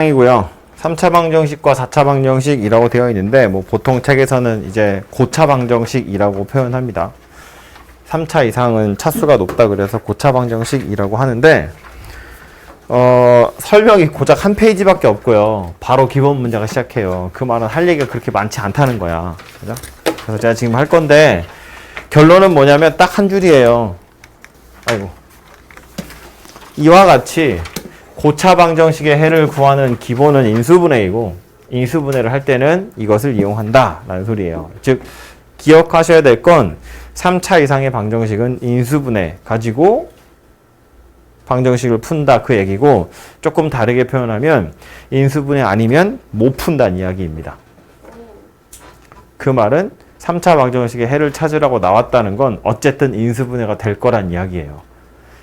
이고요. 3차 방정식과 4차 방정식이라고 되어 있는데 뭐 보통 책에서는 이제 고차 방정식이라고 표현합니다. 3차 이상은 차수가 높다 그래서 고차 방정식이라고 하는데 설명이 고작 한 페이지밖에 없고요. 바로 기본 문제가 시작해요. 그 말은 할 얘기가 그렇게 많지 않다는 거야. 그죠? 그래서 제가 지금 할 건데 결론은 뭐냐면 딱 한 줄이에요. 아이고. 이와 같이 고차 방정식의 해를 구하는 기본은 인수분해이고 인수분해를 할 때는 이것을 이용한다 라는 소리예요. 즉 기억하셔야 될 건 3차 이상의 방정식은 인수분해 가지고 방정식을 푼다 그 얘기고, 조금 다르게 표현하면 인수분해 아니면 못 푼다는 이야기입니다. 그 말은 3차 방정식의 해를 찾으라고 나왔다는 건 어쨌든 인수분해가 될 거란 이야기예요.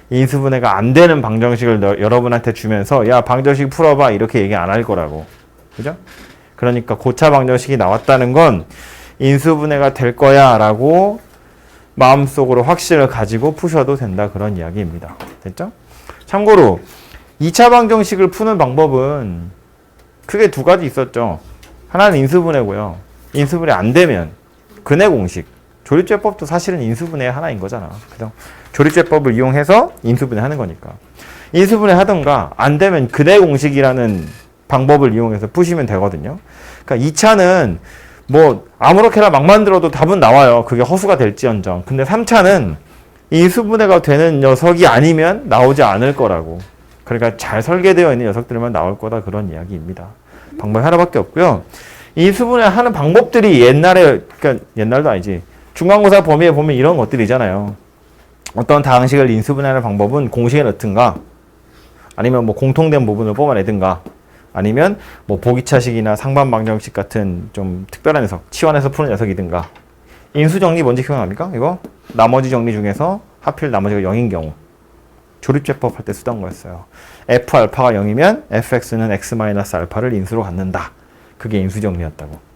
인수분해가 안 되는 방정식을 여러분한테 주면서 야 방정식 풀어봐 이렇게 얘기 안 할 거라고. 그죠? 그러니까 고차 방정식이 나왔다는 건 인수분해가 될 거야 라고 마음속으로 확신을 가지고 푸셔도 된다 그런 이야기입니다. 됐죠? 참고로 2차 방정식을 푸는 방법은 크게 두 가지 있었죠. 하나는 인수분해고요. 인수분해 안 되면 근해 공식. 조립제법도 사실은 인수분해의 하나인 거잖아. 그죠? 조립제법을 이용해서 인수분해 하는 거니까. 인수분해 하던가 안 되면 근해 공식이라는 방법을 이용해서 푸시면 되거든요. 그러니까 2차는 뭐 아무렇게나 막 만들어도 답은 나와요. 그게 허수가 될지언정. 근데 3차는 인수분해가 되는 녀석이 아니면 나오지 않을 거라고. 그러니까 잘 설계되어 있는 녀석들만 나올 거다 그런 이야기입니다. 방법이 하나밖에 없고요. 인수분해 하는 방법들이 옛날에, 그러니까 옛날도 아니지. 중간고사 범위에 보면 이런 것들이잖아요. 어떤 다항식을 인수분해하는 방법은 공식에 넣든가, 아니면 뭐 공통된 부분을 뽑아내든가, 아니면 뭐 보기차식이나 상반방정식 같은 좀 특별한 녀석, 치환해서 푸는 녀석이든가. 인수정리 뭔지 기억납니까? 이거 나머지 정리 중에서 하필 나머지가 0인 경우 조립제법 할 때 쓰던 거였어요. F알파가 0이면 fx는 x-알파를 인수로 갖는다. 그게 인수정리였다고.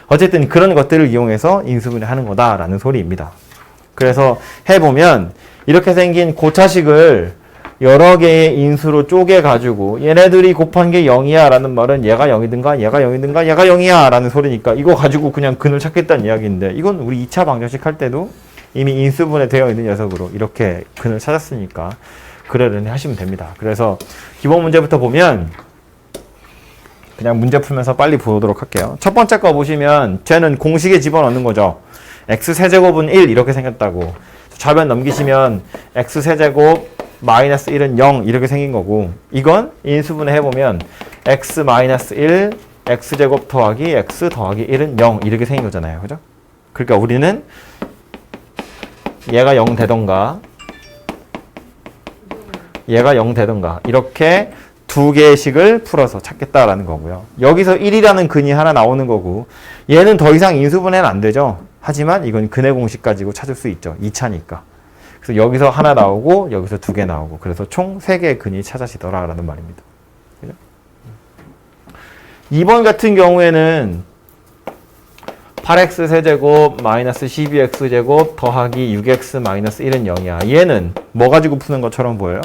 어쨌든 그런 것들을 이용해서 인수분해 하는 거다라는 소리입니다. 그래서 해보면 이렇게 생긴 고차식을 여러 개의 인수로 쪼개가지고 얘네들이 곱한 게 0이야 라는 말은 얘가 0이든가 얘가 0이든가 얘가 0이야 라는 소리니까 이거 가지고 그냥 근을 찾겠다는 이야기인데, 이건 우리 2차 방정식 할 때도 이미 인수분해 되어 있는 녀석으로 이렇게 근을 찾았으니까 그러려니 하시면 됩니다. 그래서 기본 문제부터 보면 그냥 문제 풀면서 빨리 보도록 할게요. 첫 번째 거 보시면 쟤는 공식에 집어넣는 거죠. x세제곱은 1 이렇게 생겼다고. 좌변 넘기시면 x세제곱 마이너스 1은 0 이렇게 생긴 거고, 이건 인수분해 해보면 x 마이너스 1 x제곱 더하기 x 더하기 1은 0 이렇게 생긴 거잖아요. 그죠? 그러니까 우리는 얘가 0 되던가 얘가 0 되던가 이렇게 두 개의 식을 풀어서 찾겠다라는 거고요. 여기서 1이라는 근이 하나 나오는 거고, 얘는 더 이상 인수분해는 안 되죠. 하지만 이건 근해 공식 가지고 찾을 수 있죠. 2차니까. 그래서 여기서 하나 나오고 여기서 두 개 나오고, 그래서 총 3개의 근이 찾아지더라라는 말입니다. 그죠? 2번 같은 경우에는 8x 세제곱 마이너스 12x제곱 더하기 6x 마이너스 1은 0이야. 얘는 뭐 가지고 푸는 것처럼 보여요?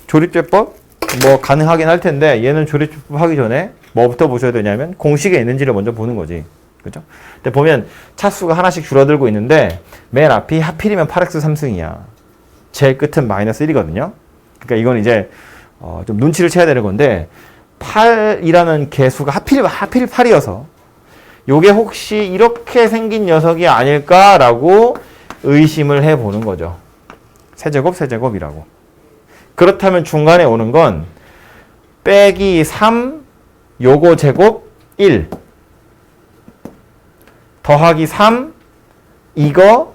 조립제법? 뭐 가능하긴 할 텐데 얘는 조립제법 하기 전에 뭐부터 보셔야 되냐면 공식에 있는지를 먼저 보는 거지. 그죠? 근데 보면 차수가 하나씩 줄어들고 있는데 맨 앞이 하필이면 8x 3승이야. 제일 끝은 마이너스 1이거든요. 그러니까 이건 이제 좀 눈치를 채야 되는 건데 8이라는 개수가 하필 8이어서 요게 혹시 이렇게 생긴 녀석이 아닐까라고 의심을 해보는 거죠. 세제곱이라고. 그렇다면 중간에 오는 건 빼기 3 요거 제곱 1 더하기 3 이거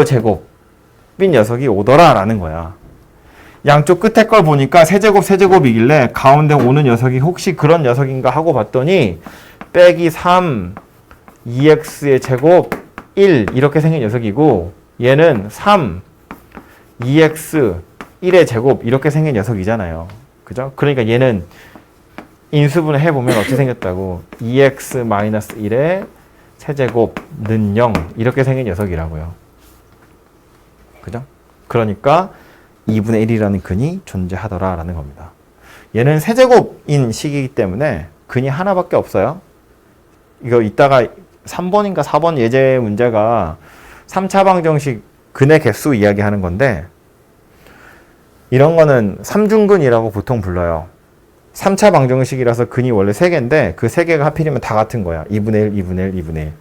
제곱인 녀석이 오더라라는 거야. 양쪽 끝에 걸 보니까 세제곱이길래 가운데 오는 녀석이 혹시 그런 녀석인가 하고 봤더니 빼기 3 2x의 제곱 1 이렇게 생긴 녀석이고, 얘는 3 2x 1의 제곱 이렇게 생긴 녀석이잖아요. 그죠? 그러니까 얘는 인수분해 해보면 어떻게 생겼다고? 2x-1의 세제곱는 0 이렇게 생긴 녀석이라고요. 그죠? 그러니까 2분의 1이라는 근이 존재하더라라는 겁니다. 얘는 세제곱인 식이기 때문에 근이 하나밖에 없어요. 이거 이따가 3번인가 4번 예제 문제가 3차 방정식 근의 개수 이야기하는 건데 이런 거는 삼중근이라고 보통 불러요. 3차 방정식이라서 근이 원래 3개인데 그 3개가 하필이면 다 같은 거야. 2분의 1, 2분의 1, 2분의 1.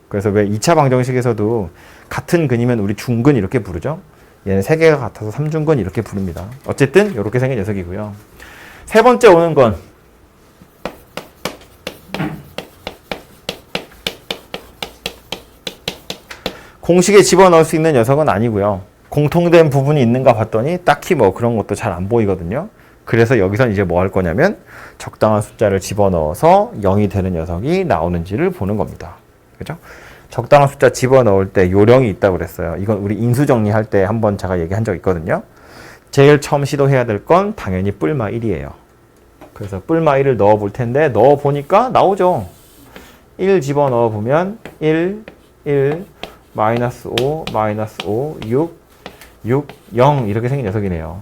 그래서 왜 2차 방정식에서도 같은 근이면 우리 중근 이렇게 부르죠. 얘는 3개가 같아서 삼중근 이렇게 부릅니다. 어쨌든 이렇게 생긴 녀석이고요. 세 번째 오는 건 공식에 집어넣을 수 있는 녀석은 아니고요. 공통된 부분이 있는가 봤더니 딱히 뭐 그런 것도 잘 안 보이거든요. 그래서 여기선 이제 뭐 할 거냐면 적당한 숫자를 집어넣어서 0이 되는 녀석이 나오는지를 보는 겁니다. 그죠? 적당한 숫자 집어넣을 때 요령이 있다고 그랬어요. 이건 우리 인수 정리할 때 한번 제가 얘기한 적 있거든요. 제일 처음 시도해야 될 건 당연히 뿔마 1이에요. 그래서 뿔마 1을 넣어 볼 텐데 넣어 보니까 나오죠. 1 집어넣어 보면 1, 1, 마이너스 5, 마이너스 5, 6, 6, 0 이렇게 생긴 녀석이네요.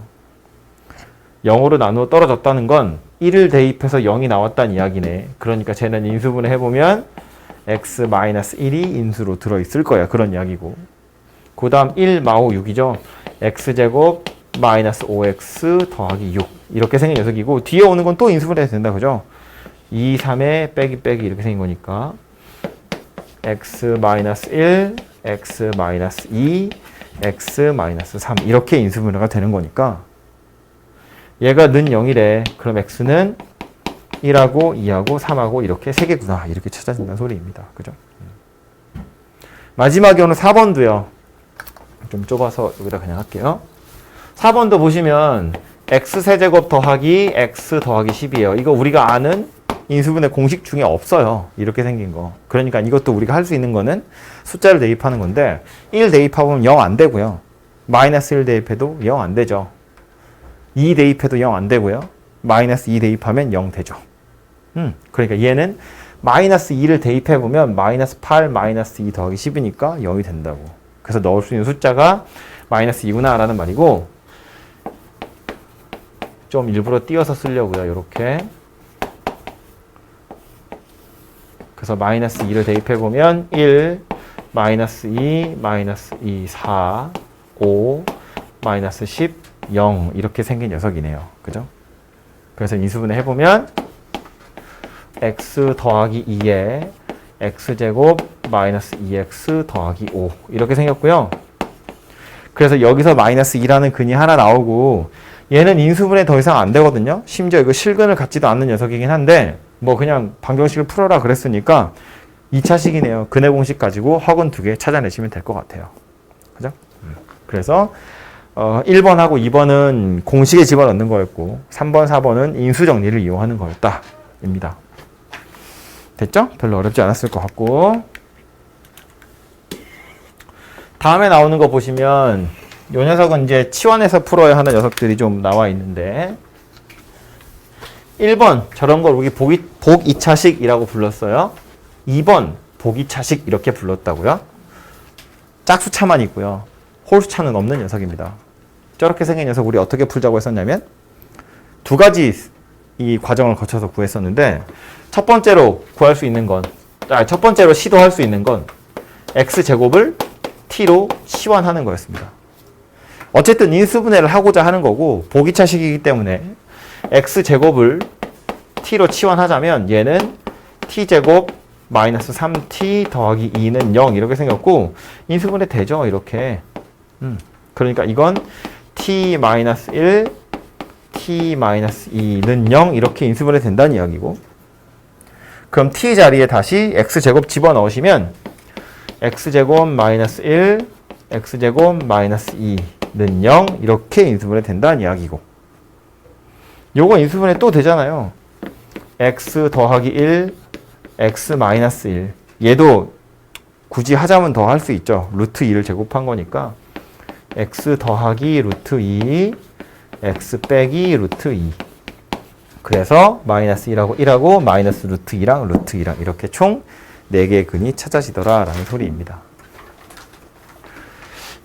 0으로 나누어 떨어졌다는 건 1을 대입해서 0이 나왔다는 이야기네. 그러니까 쟤는 인수분해 해보면 x-1이 인수로 들어있을 거야. 그런 이야기고. 그 다음 1 마오 6이죠. x제곱 마이너스 5x 더하기 6 이렇게 생긴 녀석이고 뒤에 오는 건 또 인수분해 해도 된다. 그죠? 2, 3에 빼기 빼기 이렇게 생긴 거니까 x-1, x-2, x-3 이렇게 인수분해가 되는 거니까 얘가 는 0이래. 그럼 x는 1하고 2하고 3하고 이렇게 3개구나. 이렇게 찾아진다는 소리입니다. 그죠? 마지막에 오는 4번도요. 좀 좁아서 여기다 그냥 할게요. 4번도 보시면 x세제곱 더하기 x 더하기 10이에요. 이거 우리가 아는 인수분해 공식 중에 없어요. 이렇게 생긴 거. 그러니까 이것도 우리가 할 수 있는 거는 숫자를 대입하는 건데 1 대입하면 0 안 되고요. 마이너스 1 대입해도 0 안 되죠. 2 대입해도 0 안 되고요. 마이너스 2 대입하면 0 되죠. 그러니까 얘는 마이너스 2를 대입해보면 마이너스 8 마이너스 2 더하기 10이니까 0이 된다고. 그래서 넣을 수 있는 숫자가 마이너스 2구나 라는 말이고 좀 일부러 띄어서 쓰려고요. 이렇게. 그래서 마이너스 2를 대입해보면 1, 마이너스 2, 마이너스 2, 4, 5, 마이너스 10, 0 이렇게 생긴 녀석이네요. 그죠? 그래서 인수분해 해보면 x 더하기 2에 x제곱 마이너스 2x 더하기 5 이렇게 생겼고요. 그래서 여기서 마이너스 2라는 근이 하나 나오고 얘는 인수분해 더 이상 안 되거든요. 심지어 이거 실근을 갖지도 않는 녀석이긴 한데 뭐 그냥 방정식을 풀어라 그랬으니까 2차식이네요. 근의 공식 가지고 허근 2개 찾아내시면 될 것 같아요. 그죠? 그래서 1번하고 2번은 공식에 집어넣는 거였고 3번, 4번은 인수 정리를 이용하는 거였다. 입니다. 됐죠? 별로 어렵지 않았을 것 같고 다음에 나오는 거 보시면 이 녀석은 이제 치환해서 풀어야 하는 녀석들이 좀 나와 있는데 1번 저런 걸 우리 복 2차식이라고 불렀어요. 2번 복 2차식 이렇게 불렀다고요. 짝수차만 있고요. 홀수차는 없는 녀석입니다. 저렇게 생긴 녀석 우리 어떻게 풀자고 했었냐면 두 가지 이 과정을 거쳐서 구했었는데 첫 번째로 구할 수 있는 건 첫 번째로 시도할 수 있는 건 x제곱을 t로 치환하는 거였습니다. 어쨌든 인수분해를 하고자 하는 거고 복 2차식이기 때문에 x제곱을 t로 치환하자면 얘는 t제곱 마이너스 3t 더하기 2는 0 이렇게 생겼고 인수분해 되죠. 이렇게. 그러니까 이건 t-1 t-2는 0 이렇게 인수분해 된다는 이야기고 그럼 t 자리에 다시 x제곱 집어넣으시면 x제곱 마이너스 1 x제곱 마이너스 2는 0 이렇게 인수분해 된다는 이야기고 요거 인수분해 또 되잖아요. x 더하기 1 x 마이너스 1 얘도 굳이 하자면 더 할 수 있죠. 루트 2를 제곱한 거니까 x 더하기 루트 2 x 빼기 루트 2 그래서 마이너스 1하고 마이너스 루트 2랑 루트 2랑 이렇게 총 4개의 근이 찾아지더라 라는 소리입니다.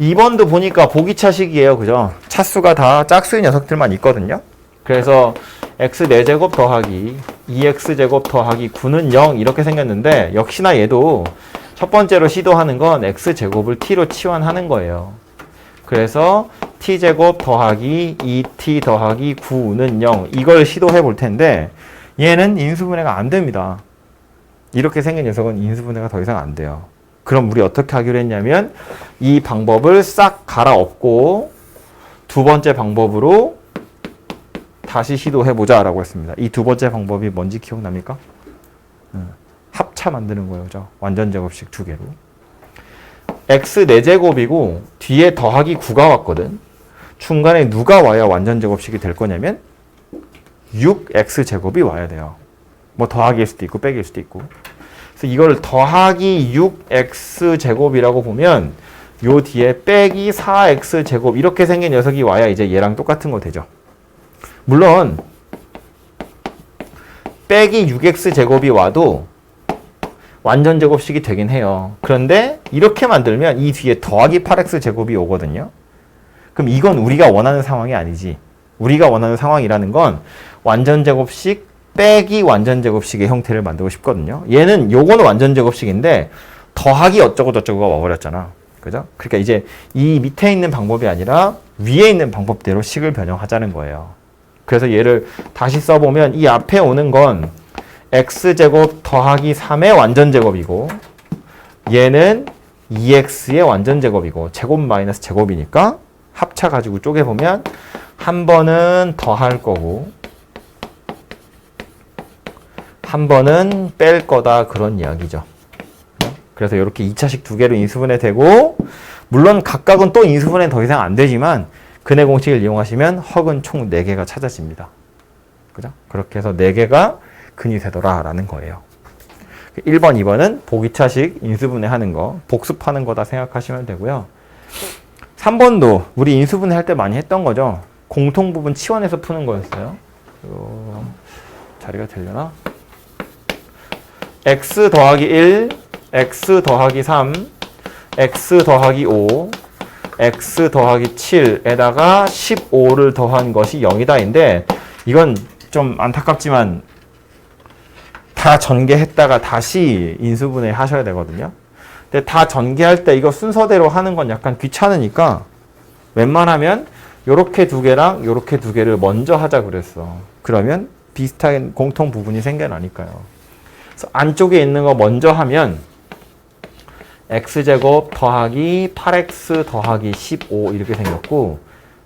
2번도 보니까 복 2차식이에요. 그죠? 차수가 다 짝수의 녀석들만 있거든요. 그래서 x 4제곱 더하기 2x제곱 더하기 9는 0 이렇게 생겼는데 역시나 얘도 첫 번째로 시도하는 건 x제곱을 t로 치환하는 거예요. 그래서 t제곱 더하기 2t 더하기 9는 0 이걸 시도해 볼 텐데 얘는 인수분해가 안 됩니다. 이렇게 생긴 녀석은 인수분해가 더 이상 안 돼요. 그럼 우리 어떻게 하기로 했냐면 이 방법을 싹 갈아엎고 두 번째 방법으로 다시 시도해보자 라고 했습니다. 이 두 번째 방법이 뭔지 기억납니까? 합차 만드는 거예요. 그죠? 완전 제곱식 두 개로. x 4제곱이고 뒤에 더하기 9가 왔거든. 중간에 누가 와야 완전 제곱식이 될 거냐면 6x제곱이 와야 돼요. 뭐 더하기일 수도 있고 빼기일 수도 있고. 그래서 이걸 더하기 6x제곱이라고 보면 요 뒤에 빼기 4x제곱 이렇게 생긴 녀석이 와야 이제 얘랑 똑같은 거 되죠. 물론 빼기 6x제곱이 와도 완전 제곱식이 되긴 해요. 그런데 이렇게 만들면 이 뒤에 더하기 8x제곱이 오거든요. 그럼 이건 우리가 원하는 상황이 아니지. 우리가 원하는 상황이라는 건 완전 제곱식 빼기 완전 제곱식의 형태를 만들고 싶거든요. 얘는 요거는 완전 제곱식인데 더하기 어쩌고 저쩌고가 와버렸잖아. 그죠? 그러니까 이제 이 밑에 있는 방법이 아니라 위에 있는 방법대로 식을 변형하자는 거예요. 그래서 얘를 다시 써보면 이 앞에 오는 건 x제곱 더하기 3의 완전 제곱이고 얘는 2x의 완전 제곱이고 제곱 마이너스 제곱이니까 합차 가지고 쪼개보면 한 번은 더할 거고 한 번은 뺄 거다 그런 이야기죠. 그래서 이렇게 2차식 두 개로 인수분해 되고 물론 각각은 또 인수분해 더 이상 안 되지만 근해 공식을 이용하시면 헉은 총 4개가 찾아집니다. 그죠? 그렇게 해서 4개가 근이 되더라라는 거예요. 1번, 2번은 보기차식 인수분해 하는 거, 복습하는 거다 생각하시면 되고요. 3번도 우리 인수분해 할 때 많이 했던 거죠. 공통부분 치환해서 푸는 거였어요. 자리가 되려나? x 더하기 1, x 더하기 3, x 더하기 5, x 더하기 7에다가 15를 더한 것이 0이다인데 이건 좀 안타깝지만 다 전개했다가 다시 인수분해 하셔야 되거든요. 근데 다 전개할 때 이거 순서대로 하는 건 약간 귀찮으니까 웬만하면 요렇게 두 개랑 요렇게 두 개를 먼저 하자 그랬어. 그러면 비슷한 공통 부분이 생겨나니까요. 그래서 안쪽에 있는 거 먼저 하면 x제곱 더하기 8x 더하기 15 이렇게 생겼고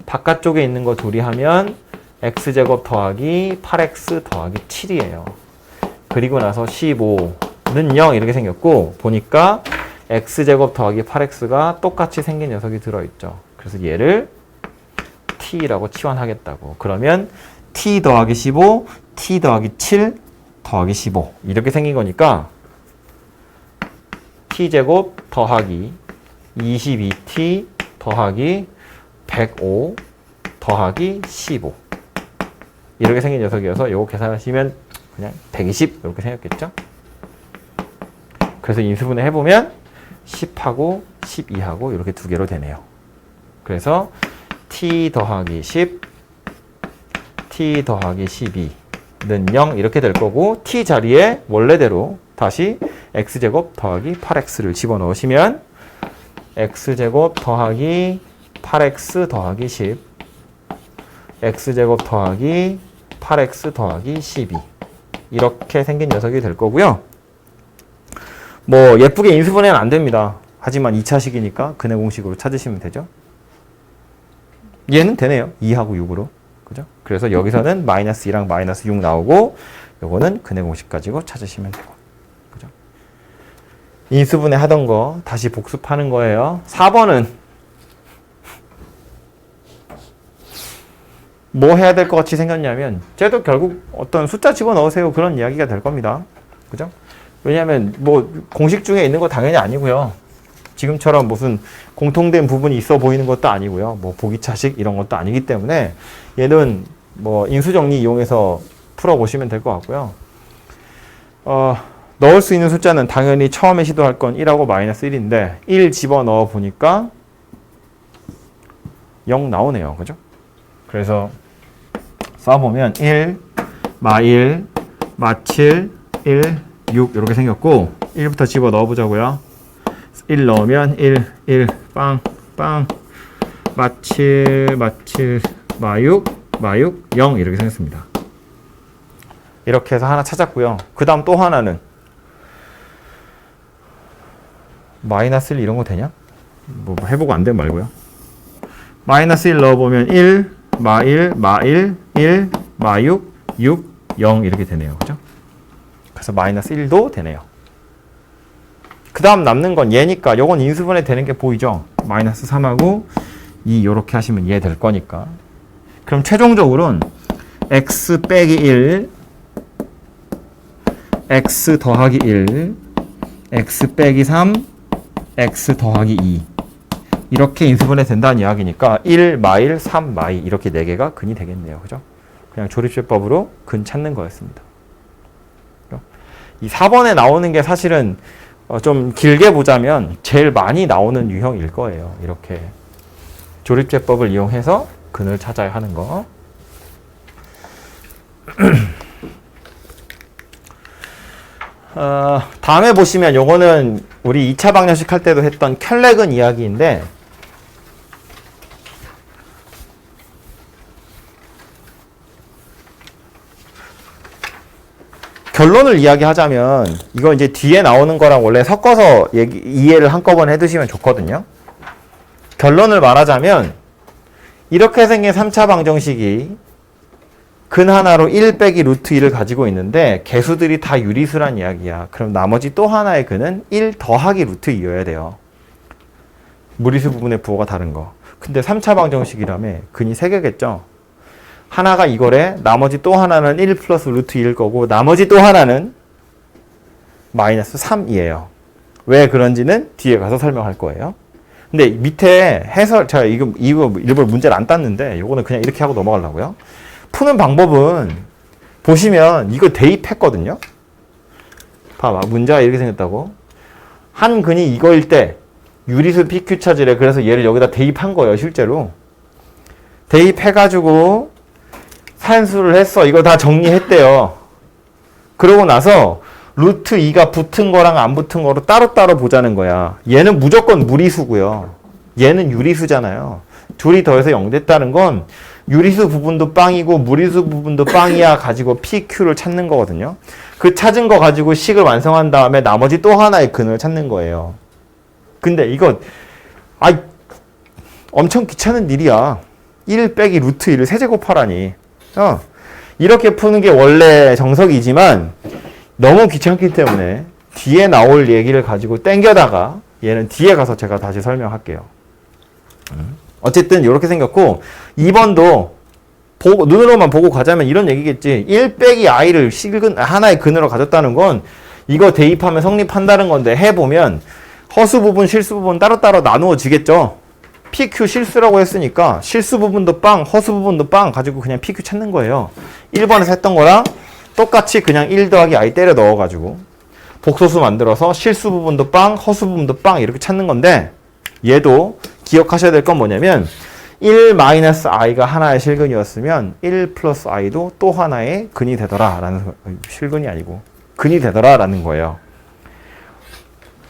바깥쪽에 있는 거 둘이 하면 x제곱 더하기 8x 더하기 7이에요. 그리고 나서 15는 0 이렇게 생겼고 보니까 x제곱 더하기 8x가 똑같이 생긴 녀석이 들어있죠. 그래서 얘를 t라고 치환하겠다고. 그러면 t 더하기 15, t 더하기 7 더하기 15 이렇게 생긴 거니까 t제곱 더하기 22t 더하기 105 더하기 15 이렇게 생긴 녀석이어서 이거 계산하시면 그냥 120 이렇게 생겼겠죠? 그래서 인수분해 해보면 10하고 12하고 이렇게 두 개로 되네요. 그래서 t 더하기 10, t 더하기 12는 0 이렇게 될 거고 t 자리에 원래대로 다시 x제곱 더하기 8x를 집어넣으시면 x제곱 더하기 8x 더하기 10 x제곱 더하기 8x 더하기 12 이렇게 생긴 녀석이 될 거고요. 뭐 예쁘게 인수분해는 안 됩니다. 하지만 2차식이니까 근해 공식으로 찾으시면 되죠. 얘는 되네요. 2하고 6으로. 그죠? 그래서 여기서는 마이너스 2랑 마이너스 6 나오고 요거는 근해 공식 가지고 찾으시면 되고. 그죠? 인수분해 하던 거 다시 복습하는 거예요. 4번은 뭐 해야 될 것 같이 생겼냐면 쟤도 결국 어떤 숫자 집어넣으세요 그런 이야기가 될 겁니다. 그죠? 왜냐하면 뭐 공식 중에 있는 거 당연히 아니고요. 지금처럼 무슨 공통된 부분이 있어 보이는 것도 아니고요. 뭐 보기차식 이런 것도 아니기 때문에 얘는 뭐 인수정리 이용해서 풀어보시면 될 것 같고요. 넣을 수 있는 숫자는 당연히 처음에 시도할 건 1하고 마이너스 1인데 1 집어넣어 보니까 0 나오네요. 그죠? 그래서 써보면 1, 마1, 마7, 1, 6 이렇게 생겼고 1부터 집어 넣어보자고요. 1 넣으면 1, 1, 빵, 빵, 마7, 마7, 마6, 마6, 0 이렇게 생겼습니다. 이렇게 해서 하나 찾았고요. 그 다음 또 하나는 마이너스 1 이런 거 되냐? 뭐 해보고 안 되면 말고요. 마이너스 1 넣어보면 1, 마1, 마1, 1, 마6, 6, 0 이렇게 되네요. 그죠? 그래서 마이너스 1도 되네요. 그 다음 남는 건 얘니까 요건 인수분해 되는 게 보이죠? 마이너스 3하고 2 요렇게 하시면 얘 될 거니까. 그럼 최종적으로는 x 빼기 1, x 더하기 1, x 빼기 3, x 더하기 2 이렇게 인수분해 된다는 이야기니까 1, 마1, 3, 마2 이렇게 4개가 근이 되겠네요. 그죠? 그냥 조립제법으로 근 찾는 거였습니다. 이 4번에 나오는 게 사실은 좀 길게 보자면 제일 많이 나오는 유형일 거예요. 이렇게 조립제법을 이용해서 근을 찾아야 하는 거. 다음에 보시면 요거는 우리 2차 방정식 할 때도 했던 켤레근 이야기인데 결론을 이야기하자면 이거 이제 뒤에 나오는 거랑 원래 섞어서 이해를 한꺼번에 해두시면 좋거든요. 결론을 말하자면 이렇게 생긴 3차 방정식이 근 하나로 1 빼기 루트 2를 가지고 있는데 개수들이 다 유리수란 이야기야. 그럼 나머지 또 하나의 근은 1 더하기 루트 2여야 돼요. 무리수 부분의 부호가 다른 거. 근데 3차 방정식이라며 근이 3개겠죠. 하나가 이거래. 나머지 또 하나는 1 플러스 루트 2일 거고 나머지 또 하나는 마이너스 3이에요. 왜 그런지는 뒤에 가서 설명할 거예요. 근데 밑에 해설, 제가 이거 일부러 문제를 안 땄는데 이거는 그냥 이렇게 하고 넘어가려고요. 푸는 방법은 보시면 이거 대입했거든요. 봐봐. 문제가 이렇게 생겼다고. 한 근이 이거일 때 유리수 PQ 찾으래. 그래서 얘를 여기다 대입한 거예요. 실제로. 대입해가지고 산수를 했어. 이거 다 정리했대요. 그러고 나서 루트 2가 붙은 거랑 안 붙은 거로 따로따로 보자는 거야. 얘는 무조건 무리수고요. 얘는 유리수잖아요. 둘이 더해서 0 됐다는 건 유리수 부분도 빵이고 무리수 부분도 빵이야 가지고 PQ를 찾는 거거든요. 그 찾은 거 가지고 식을 완성한 다음에 나머지 또 하나의 근을 찾는 거예요. 근데 이거 엄청 귀찮은 일이야. 1 빼기 루트 1을 세제곱하라니. 이렇게 푸는 게 원래 정석이지만 너무 귀찮기 때문에 뒤에 나올 얘기를 가지고 땡겨다가 얘는 뒤에 가서 제가 다시 설명할게요. 어쨌든 이렇게 생겼고 2번도 눈으로만 보고 가자면 이런 얘기겠지. 1 빼기 i를 하나의 근으로 가졌다는 건 이거 대입하면 성립한다는 건데 해보면 허수 부분, 실수 부분 따로따로 나누어지겠죠. PQ 실수라고 했으니까 실수 부분도 빵, 허수 부분도 빵 가지고 그냥 PQ 찾는 거예요. 1번에서 했던 거랑 똑같이 그냥 1 더하기 i 때려 넣어가지고 복소수 만들어서 실수 부분도 빵, 허수 부분도 빵 이렇게 찾는 건데 얘도 기억하셔야 될 건 뭐냐면 1 마이너스 i가 하나의 실근이었으면 1 플러스 i도 또 하나의 근이 되더라 라는 실근이 아니고 근이 되더라 라는 거예요.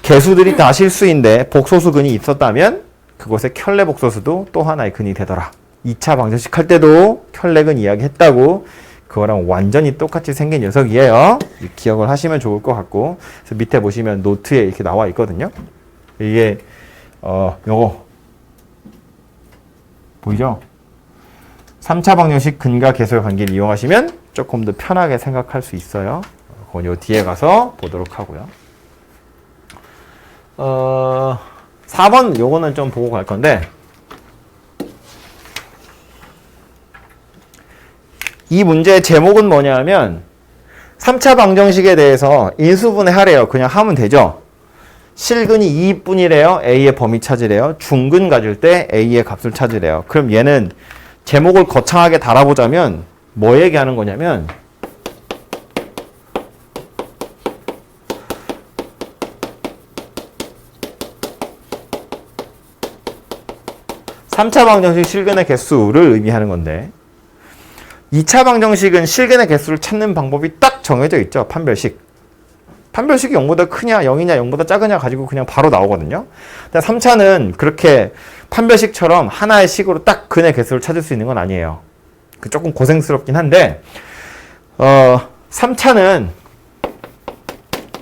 개수들이 다 실수인데 복소수 근이 있었다면 그곳에 켤레 복소수도 또 하나의 근이 되더라. 2차 방정식 할 때도 켤레근 이야기했다고 그거랑 완전히 똑같이 생긴 녀석이에요. 기억을 하시면 좋을 것 같고 그래서 밑에 보시면 노트에 이렇게 나와 있거든요. 이게 요거 보이죠? 3차 방정식 근과 개수의 관계를 이용하시면 조금 더 편하게 생각할 수 있어요. 그건 요 뒤에 가서 보도록 하고요. 4번 요거는 좀 보고 갈 건데 이 문제의 제목은 뭐냐면 3차 방정식에 대해서 인수분해 하래요. 그냥 하면 되죠. 실근이 2분이래요. A의 범위 찾으래요. 중근 가질 때 A의 값을 찾으래요. 그럼 얘는 제목을 거창하게 달아보자면 뭐 얘기하는 거냐면 3차 방정식 실근의 개수를 의미하는 건데 2차 방정식은 실근의 개수를 찾는 방법이 딱 정해져 있죠. 판별식. 판별식이 0보다 크냐 0이냐 0보다 작으냐 가지고 그냥 바로 나오거든요. 3차는 그렇게 판별식처럼 하나의 식으로 딱 근의 개수를 찾을 수 있는 건 아니에요. 조금 고생스럽긴 한데 3차는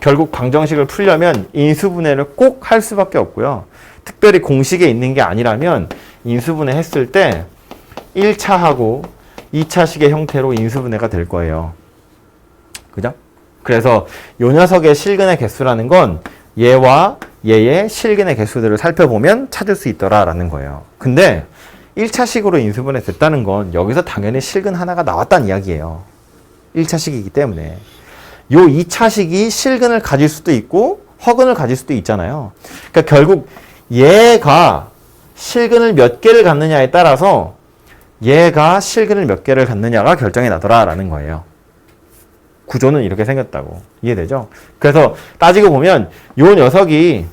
결국 방정식을 풀려면 인수분해를 꼭 할 수밖에 없고요. 특별히 공식에 있는 게 아니라면 인수분해 했을 때 1차하고 2차식의 형태로 인수분해가 될 거예요. 그죠? 그래서 요 녀석의 실근의 개수라는 건 얘와 얘의 실근의 개수들을 살펴보면 찾을 수 있더라라는 거예요. 근데 1차식으로 인수분해 됐다는 건 여기서 당연히 실근 하나가 나왔다는 이야기예요. 1차식이기 때문에. 요 2차식이 실근을 가질 수도 있고 허근을 가질 수도 있잖아요. 그러니까 결국 얘가 실근을 몇 개를 갖느냐에 따라서 얘가 실근을 몇 개를 갖느냐가 결정이 나더라라는 거예요. 구조는 이렇게 생겼다고. 이해되죠? 그래서 따지고 보면 요 녀석이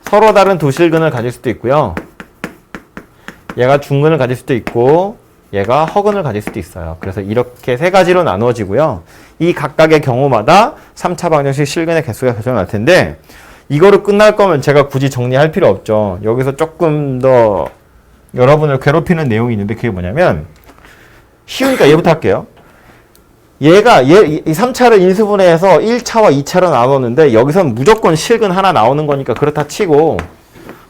서로 다른 두 실근을 가질 수도 있고요. 얘가 중근을 가질 수도 있고 얘가 허근을 가질 수도 있어요. 그래서 이렇게 세 가지로 나누어지고요. 이 각각의 경우마다 3차 방정식 실근의 개수가 결정날 텐데 이거로 끝날 거면 제가 굳이 정리할 필요 없죠. 여기서 조금 더 여러분을 괴롭히는 내용이 있는데 그게 뭐냐면 쉬우니까 얘부터 할게요. 얘가 이 3차를 인수분해해서 1차와 2차로 나눴는데 여기선 무조건 실근 하나 나오는 거니까 그렇다 치고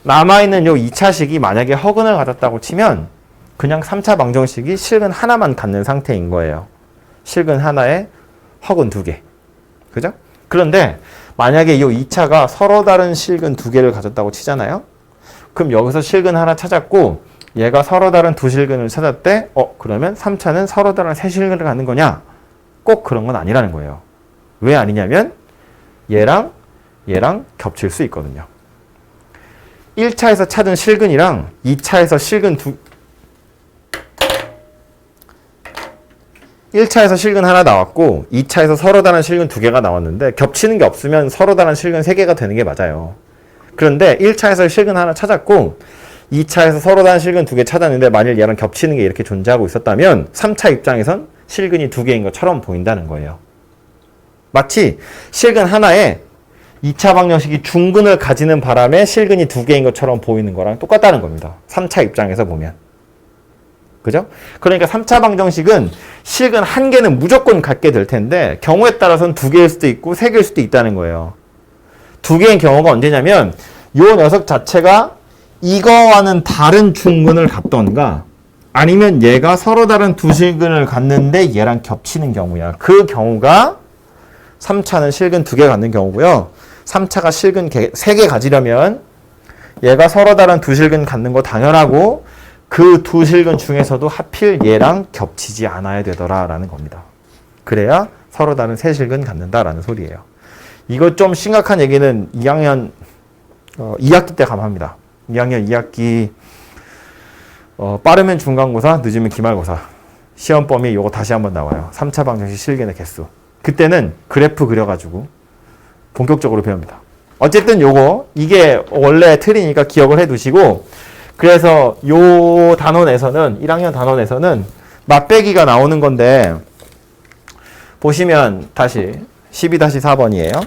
남아있는 요 2차식이 만약에 허근을 가졌다고 치면 그냥 3차 방정식이 실근 하나만 갖는 상태인 거예요. 실근 하나에 허근 2개. 그죠? 그런데 만약에 이 2차가 서로 다른 실근 2개를 가졌다고 치잖아요. 그럼 여기서 실근 하나 찾았고 얘가 서로 다른 두 실근을 찾았대. 그러면 3차는 서로 다른 세 실근을 갖는 거냐? 꼭 그런 건 아니라는 거예요. 왜 아니냐면 얘랑 겹칠 수 있거든요. 1차에서 찾은 실근이랑 2차에서 실근 1차에서 실근 하나 나왔고 2차에서 서로 다른 실근 2개가 나왔는데 겹치는 게 없으면 서로 다른 실근 3개가 되는 게 맞아요. 그런데 1차에서 실근 하나 찾았고 2차에서 서로 다른 실근 2개 찾았는데 만일 얘랑 겹치는 게 이렇게 존재하고 있었다면 3차 입장에선 실근이 2개인 것처럼 보인다는 거예요. 마치 실근 하나에 2차 방정식이 중근을 가지는 바람에 실근이 2개인 것처럼 보이는 거랑 똑같다는 겁니다. 3차 입장에서 보면. 그죠? 그러니까 3차 방정식은 실근 1개는 무조건 갖게 될 텐데 경우에 따라서는 2개일 수도 있고 3개일 수도 있다는 거예요. 2개인 경우가 언제냐면 요 녀석 자체가 이거와는 다른 중근을 갖던가 아니면 얘가 서로 다른 두 실근을 갖는데 얘랑 겹치는 경우야. 그 경우가 3차는 실근 2개 갖는 경우고요. 3차가 실근 3개 가지려면 얘가 서로 다른 두 실근 갖는 거 당연하고 그 두 실근 중에서도 하필 얘랑 겹치지 않아야 되더라라는 겁니다. 그래야 서로 다른 세 실근 갖는다라는 소리예요. 이거 좀 심각한 얘기는 2학년 2학기 때 감합니다. 2학년 2학기 빠르면 중간고사, 늦으면 기말고사 시험 범위 요거 다시 한번 나와요. 3차 방정식 실근의 개수. 그때는 그래프 그려가지고 본격적으로 배웁니다. 어쨌든 요거 이게 원래 틀이니까 기억을 해두시고 그래서 요 단원에서는 1학년 단원에서는 맛배기가 나오는 건데 보시면 다시 12-4번이에요.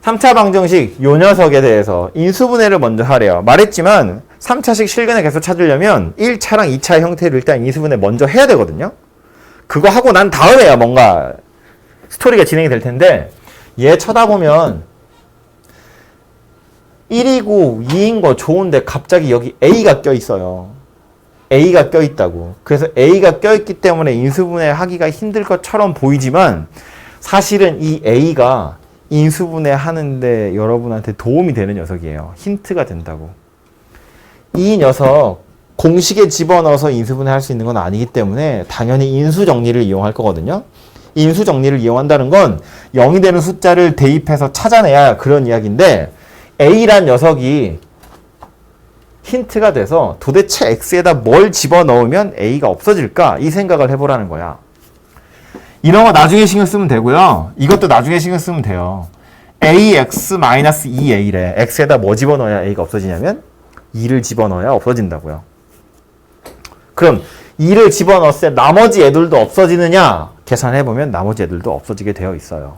3차 방정식 요 녀석에 대해서 인수분해를 먼저 하래요. 말했지만 3차식 실근의 개수 찾으려면 1차랑 2차의 형태를 일단 인수분해 먼저 해야 되거든요. 그거 하고 난 다음에야 뭔가 스토리가 진행이 될 텐데 얘 쳐다보면 1이고 2인 거 좋은데 갑자기 여기 A가 껴있어요. A가 껴있다고. 그래서 A가 껴있기 때문에 인수분해 하기가 힘들 것처럼 보이지만 사실은 이 A가 인수분해 하는데 여러분한테 도움이 되는 녀석이에요. 힌트가 된다고. 이 녀석 공식에 집어넣어서 인수분해 할 수 있는 건 아니기 때문에 당연히 인수정리를 이용할 거거든요. 인수정리를 이용한다는 건 0이 되는 숫자를 대입해서 찾아내야 그런 이야기인데 A란 녀석이 힌트가 돼서 도대체 X에다 뭘 집어넣으면 A가 없어질까? 이 생각을 해보라는 거야. 이런 거 나중에 신경 쓰면 되고요. 이것도 나중에 신경 쓰면 돼요. AX-2A래. X에다 뭐 집어넣어야 A가 없어지냐면 2를 집어넣어야 없어진다고요. 그럼 2를 집어넣었을 때 나머지 애들도 없어지느냐? 계산해보면 나머지 애들도 없어지게 되어 있어요.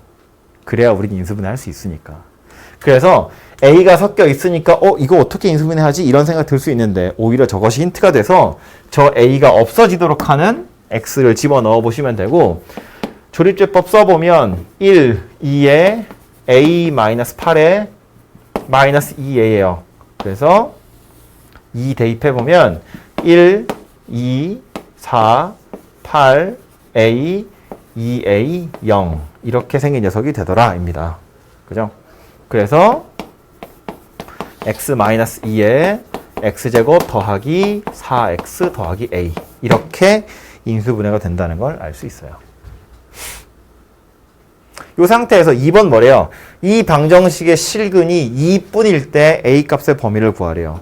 그래야 우리는 인수분해 할 수 있으니까. 그래서 A가 섞여 있으니까 이거 어떻게 인수분해 하지? 이런 생각 들 수 있는데 오히려 저것이 힌트가 돼서 저 A가 없어지도록 하는 X를 집어넣어 보시면 되고 조립제법 써보면 1, 2에 A-8에 마이너스 2A예요. 그래서 2 대입해보면 1, 2, 4, 8, A, 2A, 0 이렇게 생긴 녀석이 되더라 입니다. 그죠? 그래서 x-2에 x제곱 더하기 4x 더하기 a 이렇게 인수분해가 된다는 걸 알 수 있어요. 이 상태에서 2번 뭐래요? 이 방정식의 실근이 2뿐일 때 a 값의 범위를 구하래요.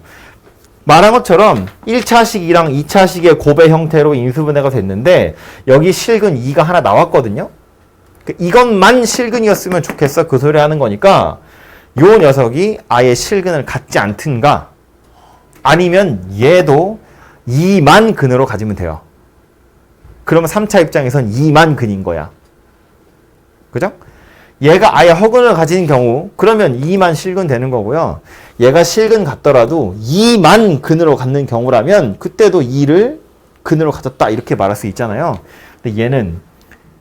말한 것처럼 1차식이랑 2차식의 곱의 형태로 인수분해가 됐는데 여기 실근 2가 하나 나왔거든요. 이것만 실근이었으면 좋겠어 그 소리 하는 거니까 요 녀석이 아예 실근을 갖지 않든가 아니면 얘도 2만 근으로 가지면 돼요. 그러면 3차 입장에선 2만 근인 거야. 그죠? 얘가 아예 허근을 가진 경우 그러면 2만 실근 되는 거고요. 얘가 실근 같더라도 2만 근으로 갖는 경우라면 그때도 2를 근으로 가졌다 이렇게 말할 수 있잖아요. 근데 얘는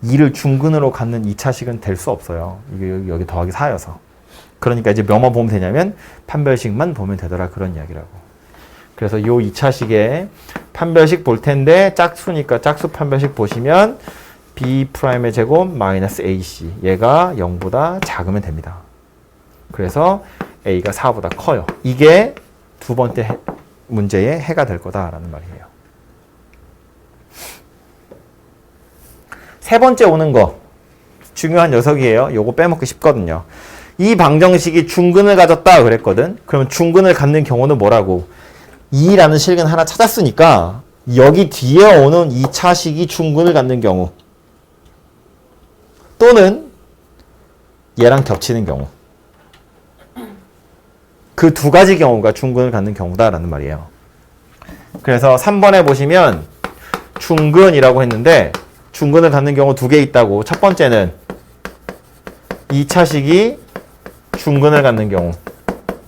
2를 중근으로 갖는 2차식은 될 수 없어요. 이게 여기 더하기 4여서. 그러니까 이제 뭐만 보면 되냐면 판별식만 보면 되더라 그런 이야기라고. 그래서 요 2차식에 판별식 볼 텐데 짝수니까 짝수 판별식 보시면 B'의 제곱 마이너스 AC 얘가 0보다 작으면 됩니다. 그래서 A가 4보다 커요. 이게 두 번째 문제의 해가 될 거다라는 말이에요. 세 번째 오는 거 중요한 녀석이에요. 요거 빼먹기 쉽거든요. 이 방정식이 중근을 가졌다 그랬거든. 그러면 중근을 갖는 경우는 뭐라고? 2라는 실근 하나 찾았으니까 여기 뒤에 오는 2차식이 중근을 갖는 경우 또는 얘랑 겹치는 경우 그 두 가지 경우가 중근을 갖는 경우다라는 말이에요. 그래서 3번에 보시면 중근이라고 했는데 중근을 갖는 경우 두 개 있다고. 첫 번째는 2차식이 중근을 갖는 경우.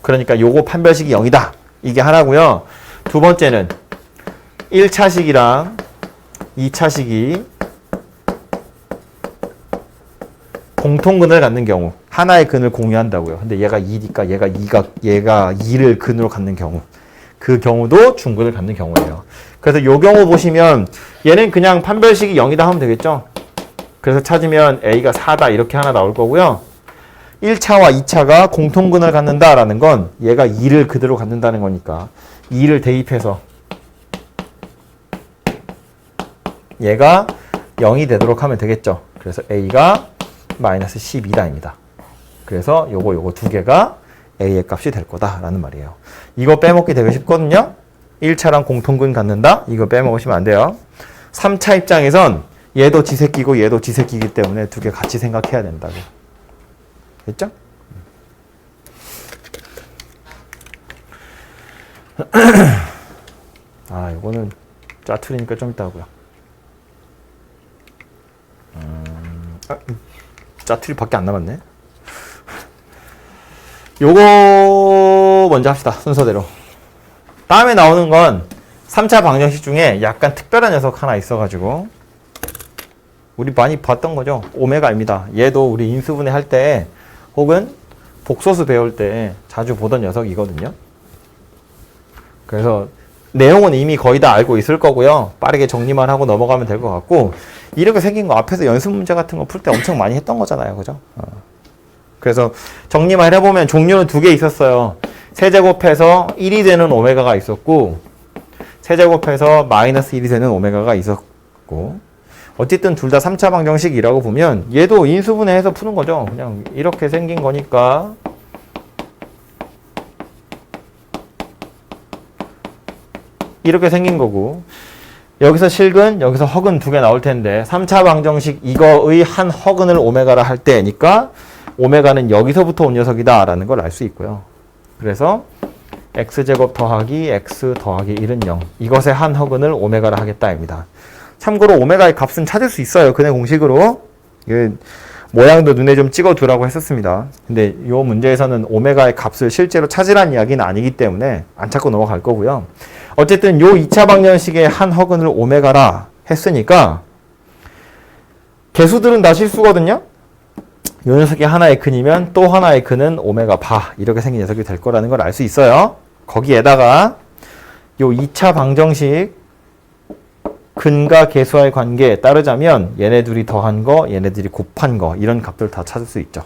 그러니까 요거 판별식이 0이다. 이게 하나고요. 두 번째는 1차식이랑 2차식이 공통근을 갖는 경우. 하나의 근을 공유한다고요. 근데 얘가 2니까 얘가 2를 근으로 갖는 경우. 그 경우도 중근을 갖는 경우예요. 그래서 요 경우 보시면 얘는 그냥 판별식이 0이다 하면 되겠죠. 그래서 찾으면 A가 4다 이렇게 하나 나올 거고요. 1차와 2차가 공통근을 갖는다라는 건 얘가 2를 그대로 갖는다는 거니까 2를 대입해서 얘가 0이 되도록 하면 되겠죠. 그래서 A가 마이너스 12다입니다. 그래서 요거 두 개가 A의 값이 될 거다라는 말이에요. 이거 빼먹기 되게 쉽거든요. 1차랑 공통근 갖는다? 이거 빼먹으시면 안 돼요. 3차 입장에선 얘도 지새끼고 얘도 지새끼기 때문에 두 개 같이 생각해야 된다고. 됐죠? 아, 이거는 짜투리니까 좀 이따 하고요. 짜투리밖에 안 남았네. 요거 먼저 합시다. 순서대로. 다음에 나오는 건 3차 방정식 중에 약간 특별한 녀석 하나 있어가지고 우리 많이 봤던 거죠. 오메가입니다. 얘도 우리 인수분해 할 때 혹은 복소수 배울 때 자주 보던 녀석이거든요. 그래서 내용은 이미 거의 다 알고 있을 거고요. 빠르게 정리만 하고 넘어가면 될 것 같고 이렇게 생긴 거 앞에서 연습 문제 같은 거 풀 때 엄청 많이 했던 거잖아요. 그죠? 그래서 정리만 해보면 종류는 두 개 있었어요. 세제곱해서 1이 되는 오메가가 있었고 세제곱해서 마이너스 1이 되는 오메가가 있었고 어쨌든 둘 다 3차 방정식이라고 보면 얘도 인수분해해서 푸는 거죠. 그냥 이렇게 생긴 거니까 이렇게 생긴 거고 여기서 실근, 여기서 허근 두 개 나올 텐데 3차 방정식 이거의 한 허근을 오메가라 할 때니까 오메가는 여기서부터 온 녀석이다 라는 걸 알 수 있고요. 그래서 x제곱 더하기 x 더하기 1은 0. 이것의 한 허근을 오메가라 하겠다입니다. 참고로 오메가의 값은 찾을 수 있어요. 근해 공식으로. 모양도 눈에 좀 찍어두라고 했었습니다. 근데 이 문제에서는 오메가의 값을 실제로 찾으란 이야기는 아니기 때문에 안 찾고 넘어갈 거고요. 어쨌든 요 2차 방정식의 한 허근을 오메가라 했으니까 개수들은 다 실수거든요. 이 녀석이 하나의 근이면 또 하나의 근은 오메가 바 이렇게 생긴 녀석이 될 거라는 걸 알 수 있어요. 거기에다가 요 2차 방정식 근과 개수와의 관계에 따르자면 얘네 둘이 더한 거, 얘네들이 곱한 거 이런 값들 다 찾을 수 있죠.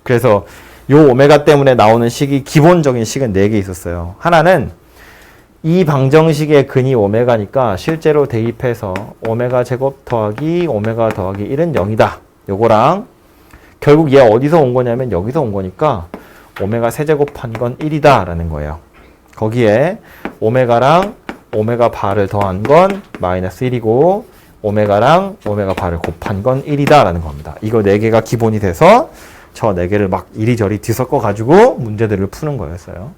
그래서 요 오메가 때문에 나오는 식이 기본적인 식은 4개 있었어요. 하나는 이 방정식의 근이 오메가니까 실제로 대입해서 오메가 제곱 더하기 오메가 더하기 1은 0이다. 요거랑 결국 얘 어디서 온 거냐면 여기서 온 거니까 오메가 세제곱한 건 1이다 라는 거예요. 거기에 오메가랑 오메가 바를 더한 건 마이너스 1이고 오메가랑 오메가 바를 곱한 건 1이다 라는 겁니다. 이거 4개가 기본이 돼서 저 4개를 막 이리저리 뒤섞어 가지고 문제들을 푸는 거였어요.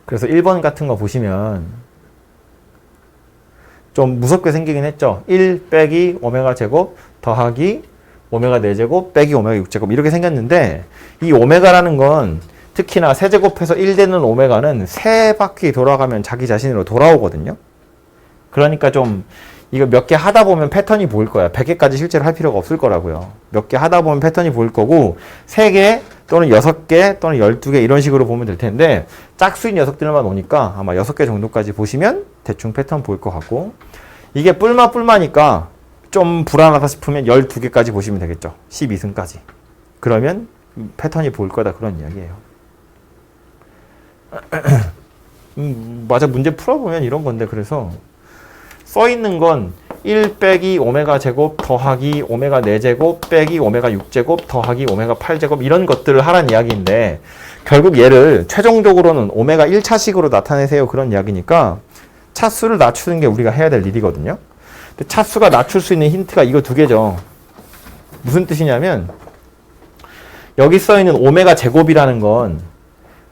그래서 1번 같은 거 보시면 좀 무섭게 생기긴 했죠. 1 빼기 오메가 제곱 더하기 오메가 4제곱 빼기 오메가 6제곱 이렇게 생겼는데 이 오메가라는 건 특히나 세제곱해서 1 되는 오메가는 3바퀴 돌아가면 자기 자신으로 돌아오거든요. 그러니까 좀 이거 몇 개 하다 보면 패턴이 보일 거야. 100개까지 실제로 할 필요가 없을 거라고요. 몇 개 하다 보면 패턴이 보일 거고 3개 또는 6개 또는 12개 이런 식으로 보면 될 텐데 짝수인 녀석들만 오니까 아마 6개 정도까지 보시면 대충 패턴 보일 것 같고 이게 뿔마니까 좀 불안하다 싶으면 12개까지 보시면 되겠죠. 12승까지. 그러면 패턴이 보일 거다 그런 이야기예요. 맞아. 문제 풀어보면 이런 건데 그래서 써있는 건 1 빼기 오메가 제곱 더하기 오메가 4제곱 빼기 오메가 6제곱 더하기 오메가 8제곱 이런 것들을 하란 이야기인데 결국 얘를 최종적으로는 오메가 1차식으로 나타내세요 그런 이야기니까 차수를 낮추는 게 우리가 해야 될 일이거든요. 근데 차수가 낮출 수 있는 힌트가 이거 2개죠. 무슨 뜻이냐면 여기 써있는 오메가 제곱이라는 건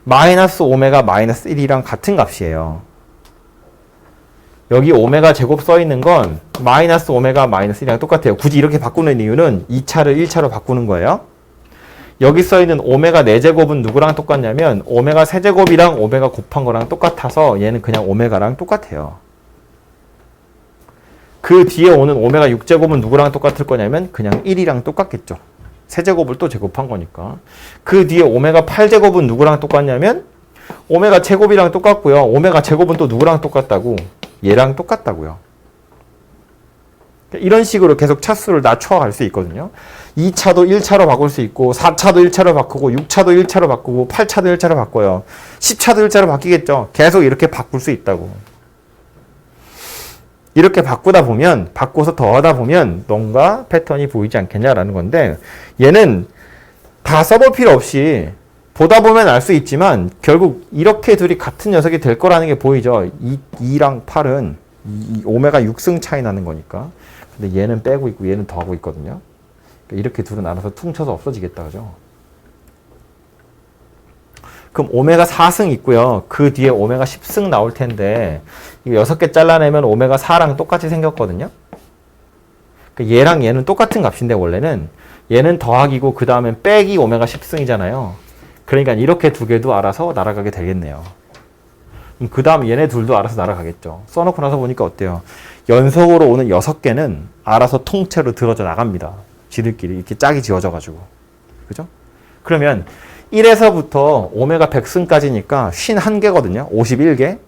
마이너스 오메가 마이너스 1이랑 같은 값이에요. 여기 오메가 제곱 써있는 건 마이너스 오메가 마이너스 1이랑 똑같아요. 굳이 이렇게 바꾸는 이유는 2차를 1차로 바꾸는 거예요. 여기 써있는 오메가 4제곱은 누구랑 똑같냐면 오메가 세제곱이랑 오메가 곱한 거랑 똑같아서 얘는 그냥 오메가랑 똑같아요. 그 뒤에 오는 오메가 6제곱은 누구랑 똑같을 거냐면 그냥 1이랑 똑같겠죠. 세제곱을 또 제곱한 거니까. 그 뒤에 오메가 8제곱은 누구랑 똑같냐면 오메가 제곱이랑 똑같고요. 오메가 제곱은 또 누구랑 똑같다고? 얘랑 똑같다고요. 이런 식으로 계속 차수를 낮춰갈 수 있거든요. 2차도 1차로 바꿀 수 있고 4차도 1차로 바꾸고 6차도 1차로 바꾸고 8차도 1차로 바꿔요. 10차도 1차로 바뀌겠죠. 계속 이렇게 바꿀 수 있다고. 이렇게 바꾸다 보면 바꿔서 더하다 보면 뭔가 패턴이 보이지 않겠냐라는 건데 얘는 다 써볼 필요 없이 보다 보면 알 수 있지만 결국 이렇게 둘이 같은 녀석이 될 거라는 게 보이죠. 2랑 8은 오메가 6승 차이 나는 거니까. 근데 얘는 빼고 있고 얘는 더하고 있거든요. 그러니까 이렇게 둘은 알아서 퉁쳐서 없어지겠다. 그죠? 그럼 오메가 4승 있고요. 그 뒤에 오메가 10승 나올 텐데 이거 6개 잘라내면 오메가 4랑 똑같이 생겼거든요. 그러니까 얘랑 얘는 똑같은 값인데 원래는 얘는 더하기고 그 다음엔 빼기 오메가 10승이잖아요. 그러니까 이렇게 2개도 알아서 날아가게 되겠네요. 그 다음 얘네 둘도 알아서 날아가겠죠. 써놓고 나서 보니까 어때요? 연속으로 오는 6개는 알아서 통째로 들어져 나갑니다. 지들끼리 이렇게 짝이 지어져가지고. 그죠? 그러면 1에서부터 오메가 100승까지니까 51개거든요. 51개.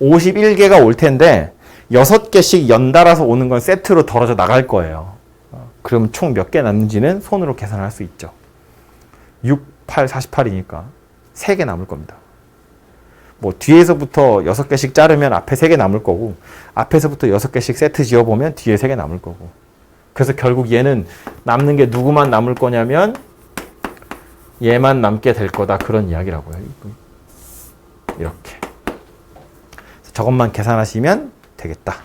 51개가 올 텐데 6개씩 연달아서 오는 건 세트로 덜어져 나갈 거예요. 그럼 총 몇 개 남는지는 손으로 계산할 수 있죠. 6, 8, 48이니까 3개 남을 겁니다. 뭐 뒤에서부터 6개씩 자르면 앞에 3개 남을 거고 앞에서부터 6개씩 세트 지어보면 뒤에 3개 남을 거고 그래서 결국 얘는 남는 게 누구만 남을 거냐면 얘만 남게 될 거다 그런 이야기라고요. 이렇게 저것만 계산하시면 되겠다.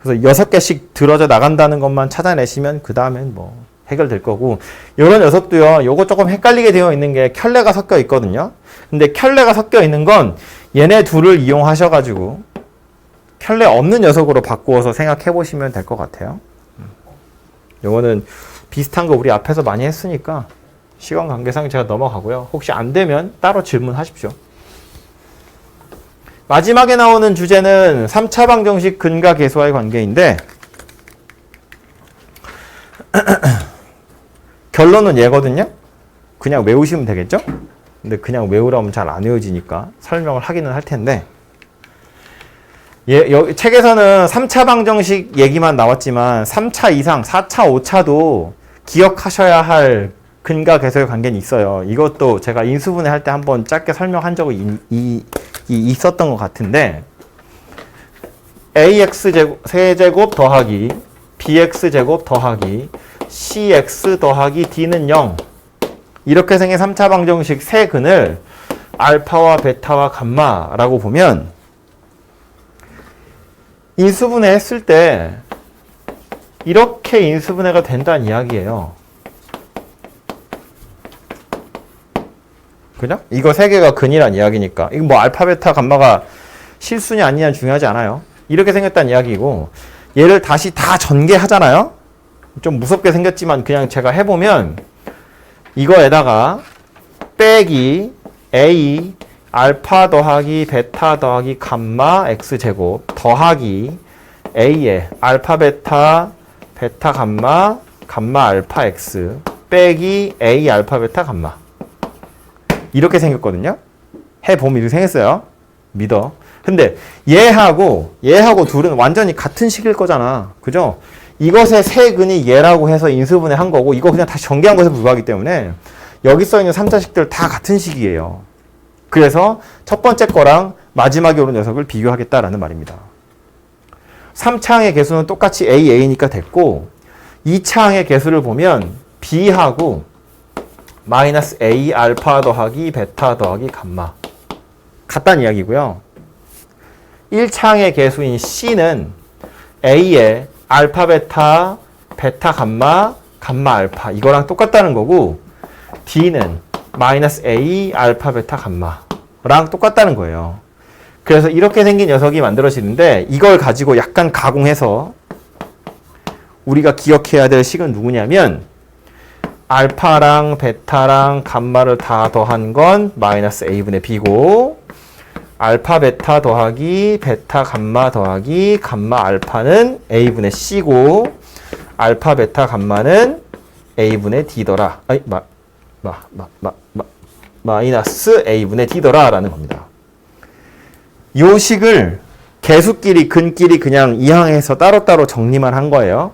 그래서 6개씩 들어져 나간다는 것만 찾아내시면 그 다음엔 뭐 해결될 거고, 이런 녀석도요, 요거 조금 헷갈리게 되어 있는 게 켤레가 섞여 있거든요. 근데 켤레가 섞여 있는 건 얘네 둘을 이용하셔가지고 켤레 없는 녀석으로 바꾸어서 생각해 보시면 될 것 같아요. 요거는 비슷한 거 우리 앞에서 많이 했으니까 시간 관계상 제가 넘어가고요. 혹시 안 되면 따로 질문하십시오. 마지막에 나오는 주제는 3차 방정식 근과 계수와의 관계인데 결론은 얘거든요. 그냥 외우시면 되겠죠? 근데 그냥 외우라면 잘 안 외워지니까 설명을 하기는 할 텐데, 여기 책에서는 3차 방정식 얘기만 나왔지만 3차 이상, 4차, 5차도 기억하셔야 할 근과 계수의 관계는 있어요. 이것도 제가 인수분해 할 때 한번 짧게 설명한 적이 있었던 것 같은데, ax 세제곱 더하기 bx제곱 더하기 cx 더하기 d는 0, 이렇게 생긴 3차 방정식 세 근을 알파와 베타와 감마라고 보면 인수분해 했을 때 이렇게 인수분해가 된다는 이야기예요. 그죠? 이거 세 개가 근이란 이야기니까. 이거 뭐 알파, 베타, 감마가 실수냐 아니냐 중요하지 않아요. 이렇게 생겼다는 이야기고, 얘를 다시 다 전개하잖아요. 좀 무섭게 생겼지만 그냥 제가 해보면 이거에다가 빼기 a 알파 더하기 베타 더하기 감마 x제곱 더하기 a에 알파 베타 베타 감마 감마 알파 x 빼기 a 알파 베타 감마, 이렇게 생겼거든요. 해보면 이렇게 생겼어요. 믿어. 근데 얘하고 둘은 완전히 같은 식일 거잖아. 그죠? 이것의 세 근이 얘라고 해서 인수분해 한 거고, 이거 그냥 다시 전개한 것에 불과하기 때문에 여기 써 있는 3자식들 다 같은 식이에요. 그래서 첫 번째 거랑 마지막에 오는 녀석을 비교하겠다라는 말입니다. 3차항의 개수는 똑같이 a니까 됐고, 2차항의 개수를 보면 b하고 마이너스 a 알파 더하기 베타 더하기 감마 같다는 이야기고요. 1차항의 개수인 c는 a에 알파 베타 베타 감마 감마 알파 이거랑 똑같다는 거고, d는 마이너스 a 알파 베타 감마랑 똑같다는 거예요. 그래서 이렇게 생긴 녀석이 만들어지는데, 이걸 가지고 약간 가공해서 우리가 기억해야 될 식은 누구냐면, 알파랑 베타랑 감마를 다 더한 건 마이너스 a분의 b고, 알파 베타 더하기 베타 감마 더하기 감마 알파는 a분의 c고, 알파 베타 감마는 a분의 d더라. 아니 마이너스 a분의 d더라 라는 겁니다. 요 식을 개수끼리 근끼리 그냥 이항해서 따로따로 정리만 한 거예요.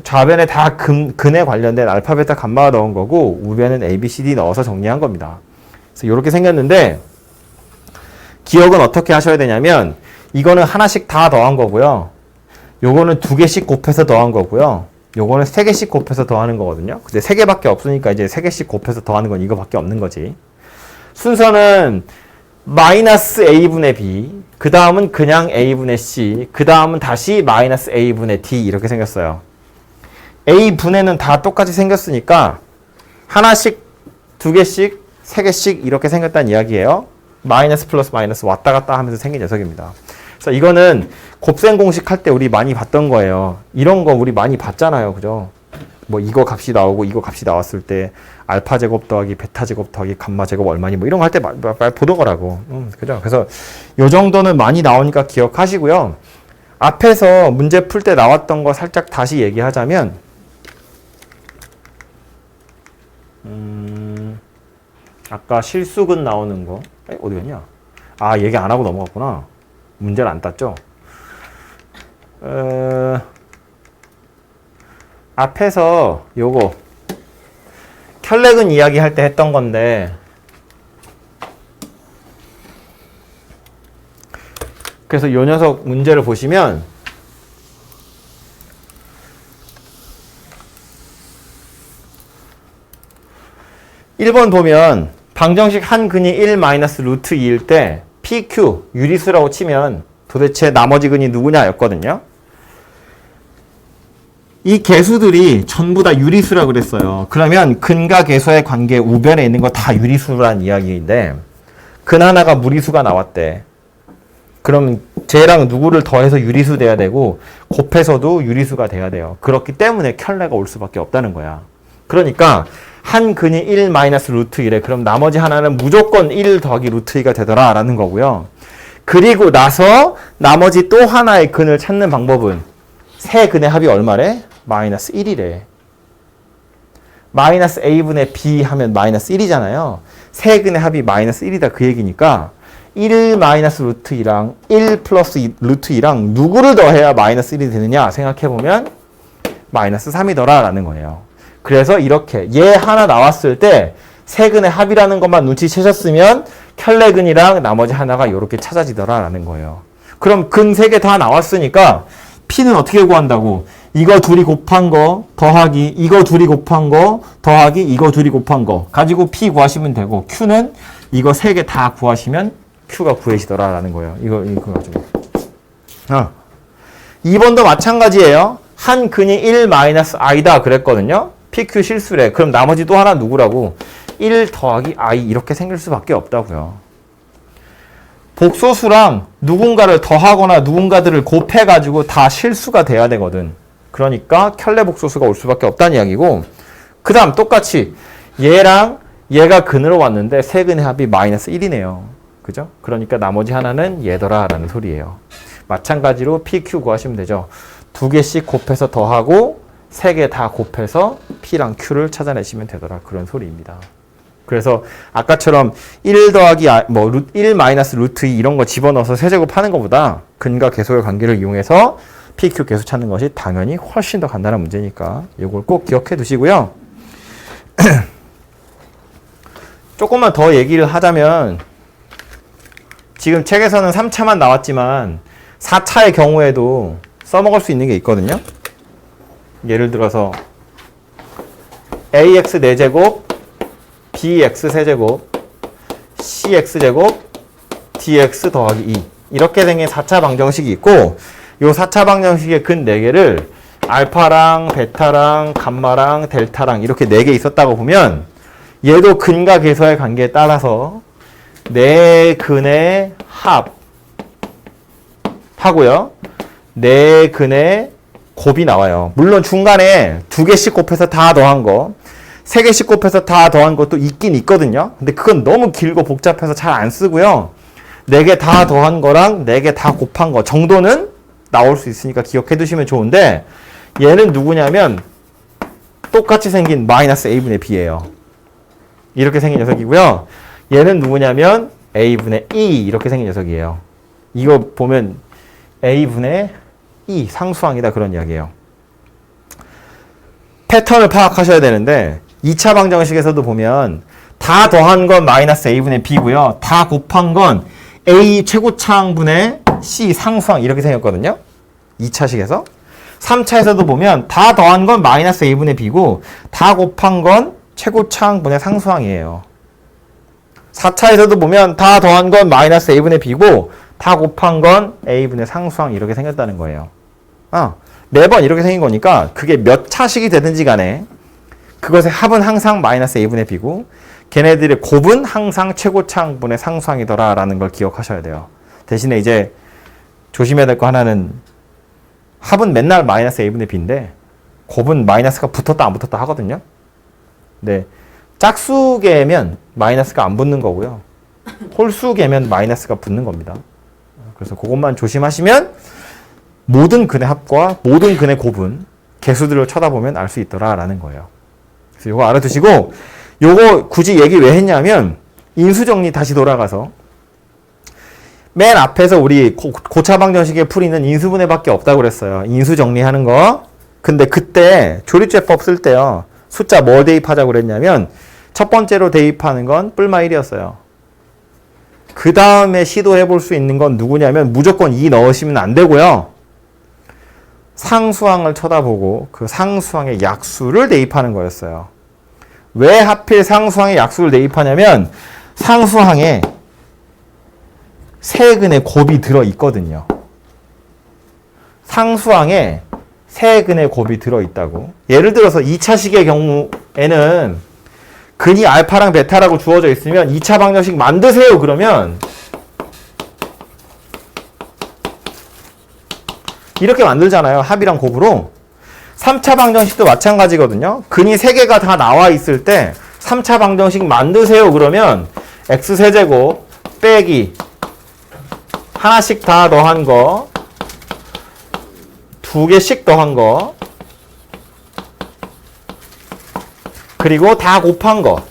좌변에 다 근에 관련된 알파 베타 감마가 넣은 거고, 우변은 a, b, c, d 넣어서 정리한 겁니다. 그래서 이렇게 생겼는데, 기억은 어떻게 하셔야 되냐면, 이거는 하나씩 다 더한 거고요. 요거는 2개씩 곱해서 더한 거고요. 요거는 3개씩 곱해서 더하는 거거든요. 근데 3개밖에 없으니까 이제 3개씩 곱해서 더하는 건 이거밖에 없는 거지. 순서는 마이너스 a분의 b, 그 다음은 그냥 a분의 c, 그 다음은 다시 마이너스 a분의 d 이렇게 생겼어요. a분의는 다 똑같이 생겼으니까 하나씩, 2개씩, 3개씩 이렇게 생겼다는 이야기예요. 마이너스 플러스 마이너스 왔다 갔다 하면서 생긴 녀석입니다. 그래서 이거는 곱셈 공식 할 때 우리 많이 봤던 거예요. 이런 거 우리 많이 봤잖아요. 그죠? 뭐 이거 값이 나오고 이거 값이 나왔을 때 알파 제곱 더하기 베타 제곱 더하기 감마 제곱 얼마니 뭐 이런 거 할 때 보던 거라고. 그죠? 그래서 요 정도는 많이 나오니까 기억하시고요. 앞에서 문제 풀 때 나왔던 거 살짝 다시 얘기하자면, 아까 실수근 나오는 거 어디 갔냐? 아, 얘기 안 하고 넘어갔구나. 문제를 안 땄죠? 앞에서 요거 켤레근 이야기 할 때 했던 건데, 그래서 요 녀석 문제를 보시면 (1번) 보면 방정식 한 근이 1 마이너스 루트 2일 때 PQ 유리수라고 치면 도대체 나머지 근이 누구냐 였거든요. 이 개수들이 전부 다 유리수라고 그랬어요. 그러면 근과 개수의 관계 우변에 있는 거 다 유리수란 이야기인데 근 하나가 무리수가 나왔대. 그럼 쟤랑 누구를 더해서 유리수 돼야 되고 곱해서도 유리수가 돼야 돼요. 그렇기 때문에 켤레가 올 수밖에 없다는 거야. 그러니까 한 근이 1 마이너스 루트 1에 그럼 나머지 하나는 무조건 1 더하기 루트 2가 되더라 라는 거고요. 그리고 나서 나머지 또 하나의 근을 찾는 방법은 세 근의 합이 얼마래? 마이너스 1이래. 마이너스 a분의 b 하면 마이너스 1이잖아요. 세 근의 합이 마이너스 1이다 그 얘기니까 1 마이너스 루트 2랑 1 플러스 루트 2랑 누구를 더해야 마이너스 1이 되느냐 생각해보면 마이너스 3이더라 라는 거예요. 그래서 이렇게 얘 하나 나왔을 때 세 근의 합이라는 것만 눈치채셨으면 켤레근이랑 나머지 하나가 이렇게 찾아지더라 라는 거예요. 그럼 근 세 개 다 나왔으니까 P는 어떻게 구한다고? 이거 둘이 곱한 거 더하기 이거 둘이 곱한 거 더하기 이거 둘이 곱한 거 가지고 P 구하시면 되고 Q는 이거 세 개 다 구하시면 Q가 구해지더라 라는 거예요. 이거 가지고 2번도 마찬가지예요. 한 근이 1 마이너스 i다 그랬거든요. PQ 실수래. 그럼 나머지 또 하나 누구라고? 1 더하기 i 이렇게 생길 수밖에 없다고요. 복소수랑 누군가를 더하거나 누군가들을 곱해가지고 다 실수가 돼야 되거든. 그러니까 켤레 복소수가 올 수밖에 없다는 이야기고 그 다음 똑같이 얘랑 얘가 근으로 왔는데 세 근의 합이 마이너스 1이네요. 그죠? 그러니까 나머지 하나는 얘더라 라는 소리예요. 마찬가지로 PQ 구하시면 되죠. 두 개씩 곱해서 더하고 세 개 다 곱해서 P랑 Q를 찾아내시면 되더라 그런 소리입니다. 그래서 아까처럼 1 더하기 1 마이너스 루트 2 이런 거 집어넣어서 세제곱하는 것보다 근과 계수의 관계를 이용해서 PQ 계수 찾는 것이 당연히 훨씬 더 간단한 문제니까 이걸 꼭 기억해 두시고요. 조금만 더 얘기를 하자면 지금 책에서는 3차만 나왔지만 4차의 경우에도 써먹을 수 있는 게 있거든요. 예를 들어서 ax 4제곱 bx 세제곱 cx제곱 dx 더하기 2 이렇게 생긴 4차 방정식이 있고 이 4차 방정식의 근 4개를 알파랑 베타랑 감마랑 델타랑 이렇게 4개 있었다고 보면 얘도 근과 계수의 관계에 따라서 4근의 합 하고요. 4근의 곱이 나와요. 물론 중간에 2개씩 곱해서 다 더한 거 3개씩 곱해서 다 더한 것도 있긴 있거든요. 근데 그건 너무 길고 복잡해서 잘 안 쓰고요. 4개 다 더한 거랑 4개 다 곱한 거 정도는 나올 수 있으니까 기억해 두시면 좋은데 얘는 누구냐면 똑같이 생긴 마이너스 a분의 b예요. 이렇게 생긴 녀석이고요. 얘는 누구냐면 a분의 e 이렇게 생긴 녀석이에요. 이거 보면 a분의 e 상수항이다 그런 이야기예요. 패턴을 파악하셔야 되는데 2차 방정식에서도 보면 다 더한 건 마이너스 a분의 b고요. 다 곱한 건 a 최고차항분의 c 상수항 이렇게 생겼거든요. 2차식에서. 3차에서도 보면 다 더한 건 마이너스 a분의 b고 다 곱한 건 최고차항분의 상수항이에요. 4차에서도 보면 다 더한 건 마이너스 a분의 b고 다 곱한 건 a분의 상수항 이렇게 생겼다는 거예요. 매번 이렇게 생긴 거니까 그게 몇 차식이 되든지 간에 그것의 합은 항상 마이너스 a분의 b고 걔네들의 곱은 항상 최고차항분의 상수항이더라 라는 걸 기억하셔야 돼요. 대신에 이제 조심해야 될 거 하나는 합은 맨날 마이너스 a분의 b인데 곱은 마이너스가 붙었다 안 붙었다 하거든요. 근데 짝수계면 마이너스가 안 붙는 거고요. 홀수계면 마이너스가 붙는 겁니다. 그래서 그것만 조심하시면 모든 근의 합과 모든 근의 곱은 개수들을 쳐다보면 알 수 있더라 라는 거예요. 그래서 이거 알아두시고 요거 굳이 얘기 왜 했냐면 인수정리 다시 돌아가서 맨 앞에서 우리 고차 방정식의 풀이는 인수분해밖에 없다고 그랬어요. 인수정리하는 거. 근데 그때 조립제법 쓸 때요. 숫자 뭐 대입하자고 그랬냐면 첫 번째로 대입하는 건 뿔마 1이었어요. 그 다음에 시도해 볼 수 있는 건 누구냐면 무조건 2 넣으시면 안 되고요. 상수항을 쳐다보고 그 상수항의 약수를 대입하는 거였어요. 왜 하필 상수항의 약수를 대입하냐면 상수항에 세 근의 곱이 들어 있거든요. 상수항에 세근의 곱이 들어있다고. 예를 들어서 2차식의 경우에는 근이 알파랑 베타라고 주어져 있으면 2차 방정식 만드세요 그러면 이렇게 만들잖아요. 합이랑 곱으로. 3차 방정식도 마찬가지거든요. 근이 3개가 다 나와 있을 때 3차 방정식 만드세요 그러면 x세제곱 빼기 하나씩 다 더한 거 2개씩 더한 거 그리고 다 곱한 거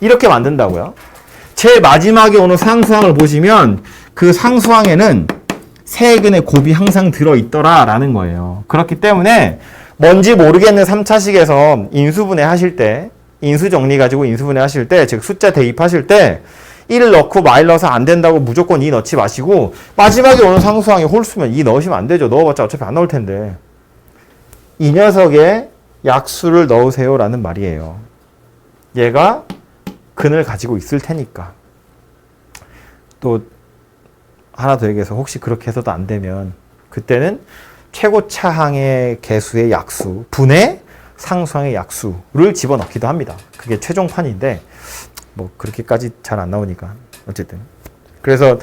이렇게 만든다고요. 제일 마지막에 오는 상수항을 보시면 그 상수항에는 세근의 곱이 항상 들어있더라 라는 거예요. 그렇기 때문에 뭔지 모르겠는 3차식에서 인수분해 하실 때 인수정리 가지고 인수분해 하실 때 즉 숫자 대입하실 때 1을 넣고 마이너스 안 된다고 무조건 2 넣지 마시고 마지막에 오는 상수항에 홀수면 2 넣으시면 안 되죠. 넣어봤자 어차피 안 나올 텐데 이 녀석에 약수를 넣으세요 라는 말이에요. 얘가 근을 가지고 있을 테니까. 또 하나 더 얘기해서 혹시 그렇게 해서도 안 되면 그때는 최고차항의 개수의 약수 분의 상수항의 약수를 집어넣기도 합니다. 그게 최종판인데 뭐 그렇게까지 잘 안 나오니까 어쨌든 그래서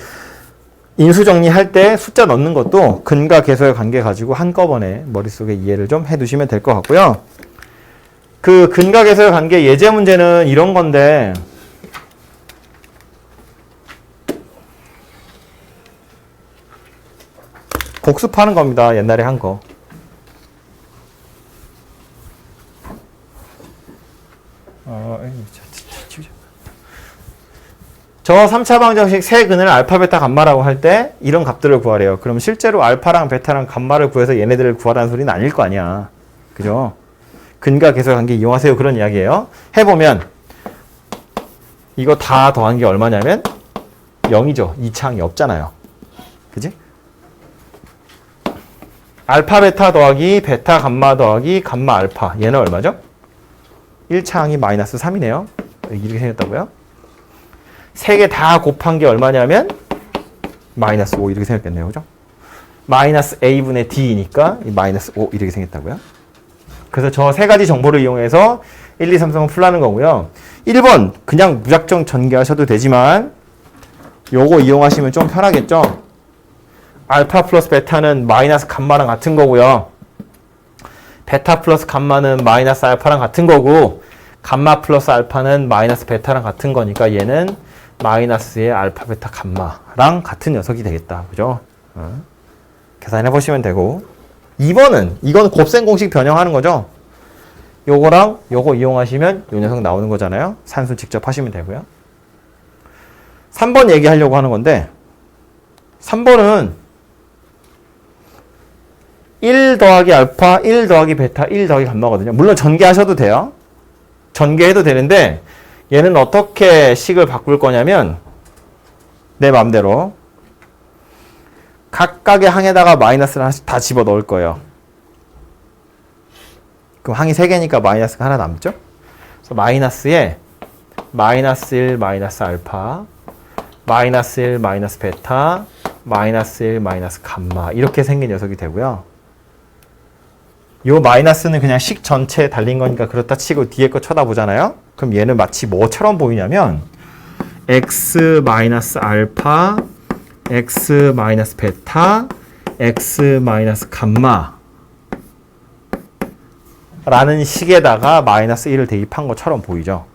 인수정리할 때 숫자 넣는 것도 근과 개수의 관계 가지고 한꺼번에 머릿속에 이해를 좀 해두시면 될 것 같고요. 그 근과 개수의 관계 예제 문제는 이런 건데 복습하는 겁니다. 옛날에 한 거. 저 3차 방정식 세 근을 알파, 베타, 감마라고 할 때 이런 값들을 구하래요. 그럼 실제로 알파랑 베타랑 감마를 구해서 얘네들을 구하라는 소리는 아닐 거 아니야. 그죠? 근과 개수의 관계 이용하세요. 그런 이야기예요. 해보면 이거 다 더한 게 얼마냐면 0이죠. 2차항이 없잖아요. 그지? 알파, 베타 더하기 베타, 감마 더하기 감마, 알파. 얘는 얼마죠? 1차항이 마이너스 3이네요. 이렇게 생겼다고요? 3개 다 곱한 게 얼마냐면 마이너스 5 이렇게 생겼겠네요. 그죠? 마이너스 a분의 d니까 마이너스 5 이렇게 생겼다고요? 그래서 저 세 가지 정보를 이용해서 1, 2, 3, 4번 풀라는 거고요. 1번 그냥 무작정 전개하셔도 되지만 요거 이용하시면 좀 편하겠죠? 알파 플러스 베타는 마이너스 감마랑 같은 거고요. 베타 플러스 감마는 마이너스 알파랑 같은 거고 감마 플러스 알파는 마이너스 베타랑 같은 거니까 얘는 마이너스의 알파, 베타, 감마랑 같은 녀석이 되겠다. 그죠? 계산해 보시면 되고 2번은 이건 곱셈 공식 변형하는 거죠. 요거랑 요거 이용하시면 요 녀석 나오는 거잖아요. 산수 직접 하시면 되고요. 3번 얘기하려고 하는 건데 3번은 1 더하기 알파, 1 더하기 베타, 1 더하기 감마거든요. 물론 전개하셔도 돼요. 전개해도 되는데 얘는 어떻게 식을 바꿀 거냐면 내 맘대로 각각의 항에다가 마이너스를 하나씩 다 집어 넣을 거예요. 그럼 항이 3개니까 마이너스가 하나 남죠? 그래서 마이너스에 마이너스 1 마이너스 알파, 마이너스 1 마이너스 베타, 마이너스 1 마이너스 감마 이렇게 생긴 녀석이 되고요. 요 마이너스는 그냥 식 전체에 달린 거니까 그렇다 치고 뒤에 거 쳐다보잖아요. 그럼 얘는 마치 뭐처럼 보이냐면 x 마이너스 알파, x 마이너스 베타, x 마이너스 감마 라는 식에다가 마이너스 1을 대입한 것처럼 보이죠.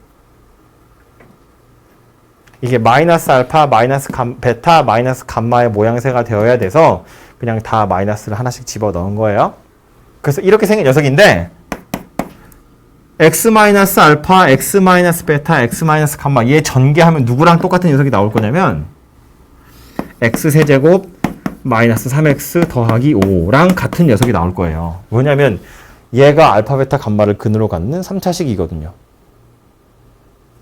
이게 마이너스 알파, 마이너스 베타, 마이너스 감마의 모양새가 되어야 돼서 그냥 다 마이너스를 하나씩 집어 넣은 거예요. 그래서 이렇게 생긴 녀석인데 x 마이너스 알파, x 마이너스 베타, x 마이너스 감마 얘 전개하면 누구랑 똑같은 녀석이 나올 거냐면 x 세제곱 마이너스 3x 더하기 5랑 같은 녀석이 나올 거예요. 왜냐면 얘가 알파, 베타, 감마를 근으로 갖는 3차식이거든요.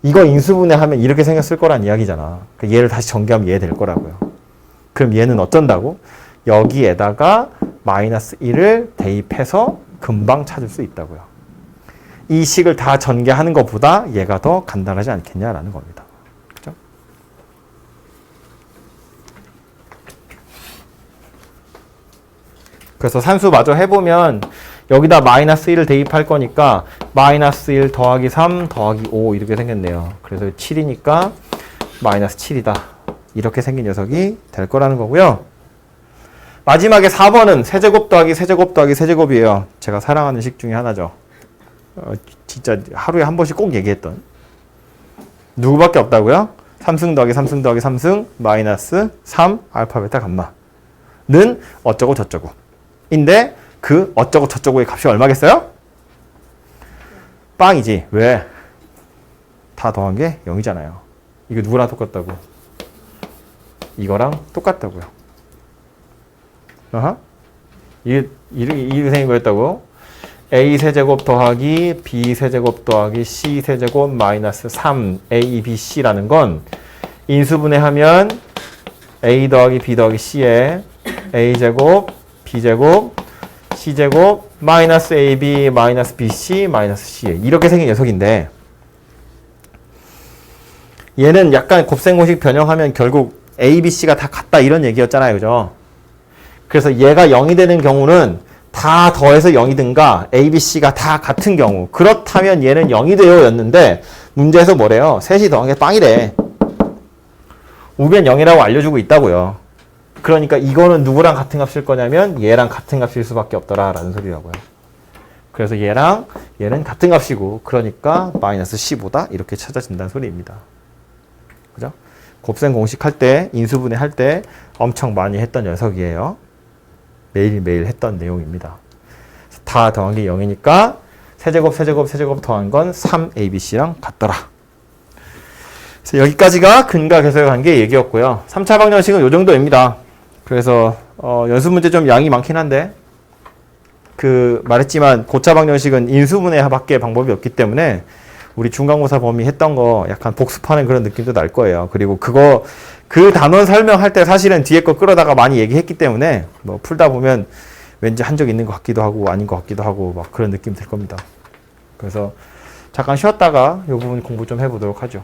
이거 인수분해하면 이렇게 생겼을 거란 이야기잖아. 얘를 다시 전개하면 얘 될 거라고요. 그럼 얘는 어쩐다고? 여기에다가 마이너스 1을 대입해서 금방 찾을 수 있다고요. 이 식을 다 전개하는 것보다 얘가 더 간단하지 않겠냐라는 겁니다. 그죠? 그래서 산수 마저 해보면 여기다 마이너스 1을 대입할 거니까 마이너스 1 더하기 3 더하기 5 이렇게 생겼네요. 그래서 7이니까 마이너스 7이다. 이렇게 생긴 녀석이 될 거라는 거고요. 마지막에 4번은 세제곱 더하기 세제곱 더하기 세제곱이에요. 제가 사랑하는 식 중에 하나죠. 진짜 하루에 한 번씩 꼭 얘기했던. 누구밖에 없다고요? 3승 더하기 3승 더하기 3승 마이너스 3 알파 베타 감마는 어쩌고 저쩌고 인데 그 어쩌고 저쩌고의 값이 얼마겠어요? 빵이지. 왜? 다 더한 게 0이잖아요. 이거 누구랑 똑같다고? 이거랑 똑같다고요. 이렇게 생긴 거였다고? a 세제곱 더하기 b 세제곱 더하기 c 세제곱 마이너스 3a b c라는 건 인수분해하면 a 더하기 b 더하기 c에 a 제곱 b 제곱 c 제곱 마이너스 ab 마이너스 bc 마이너스 c에 이렇게 생긴 녀석인데 얘는 약간 곱셈공식 변형하면 결국 a, b, c가 다 같다 이런 얘기였잖아요. 그죠? 그래서 얘가 0이 되는 경우는 다 더해서 0이든가 a, b, c가 다 같은 경우 그렇다면 얘는 0이 돼요 였는데 문제에서 뭐래요? 셋이 더한 게 빵이래. 우변 0이라고 알려주고 있다고요. 그러니까 이거는 누구랑 같은 값일 거냐면 얘랑 같은 값일 수밖에 없더라 라는 소리라고요. 그래서 얘랑 얘는 같은 값이고 그러니까 마이너스 15다 이렇게 찾아진다는 소리입니다. 그죠? 곱셈 공식 할 때 인수분해 할 때 엄청 많이 했던 녀석이에요. 매일매일 했던 내용입니다. 다 더한 게 0이니까 세제곱 세제곱 세제곱 더한 건 3abc랑 같더라. 그래서 여기까지가 근과 계속의 관계 얘기였고요. 3차 방정식은 이 정도입니다. 그래서 연습 문제 좀 양이 많긴 한데 말했지만 고차 방정식은 인수분해밖에 방법이 없기 때문에 우리 중간고사 범위 했던 거 약간 복습하는 그런 느낌도 날 거예요. 그리고 그 단원 설명할 때 사실은 뒤에 거 끌어다가 많이 얘기했기 때문에 뭐 풀다 보면 왠지 한 적 있는 것 같기도 하고 아닌 것 같기도 하고 막 그런 느낌 들 겁니다. 그래서 잠깐 쉬었다가 이 부분 공부 좀 해보도록 하죠.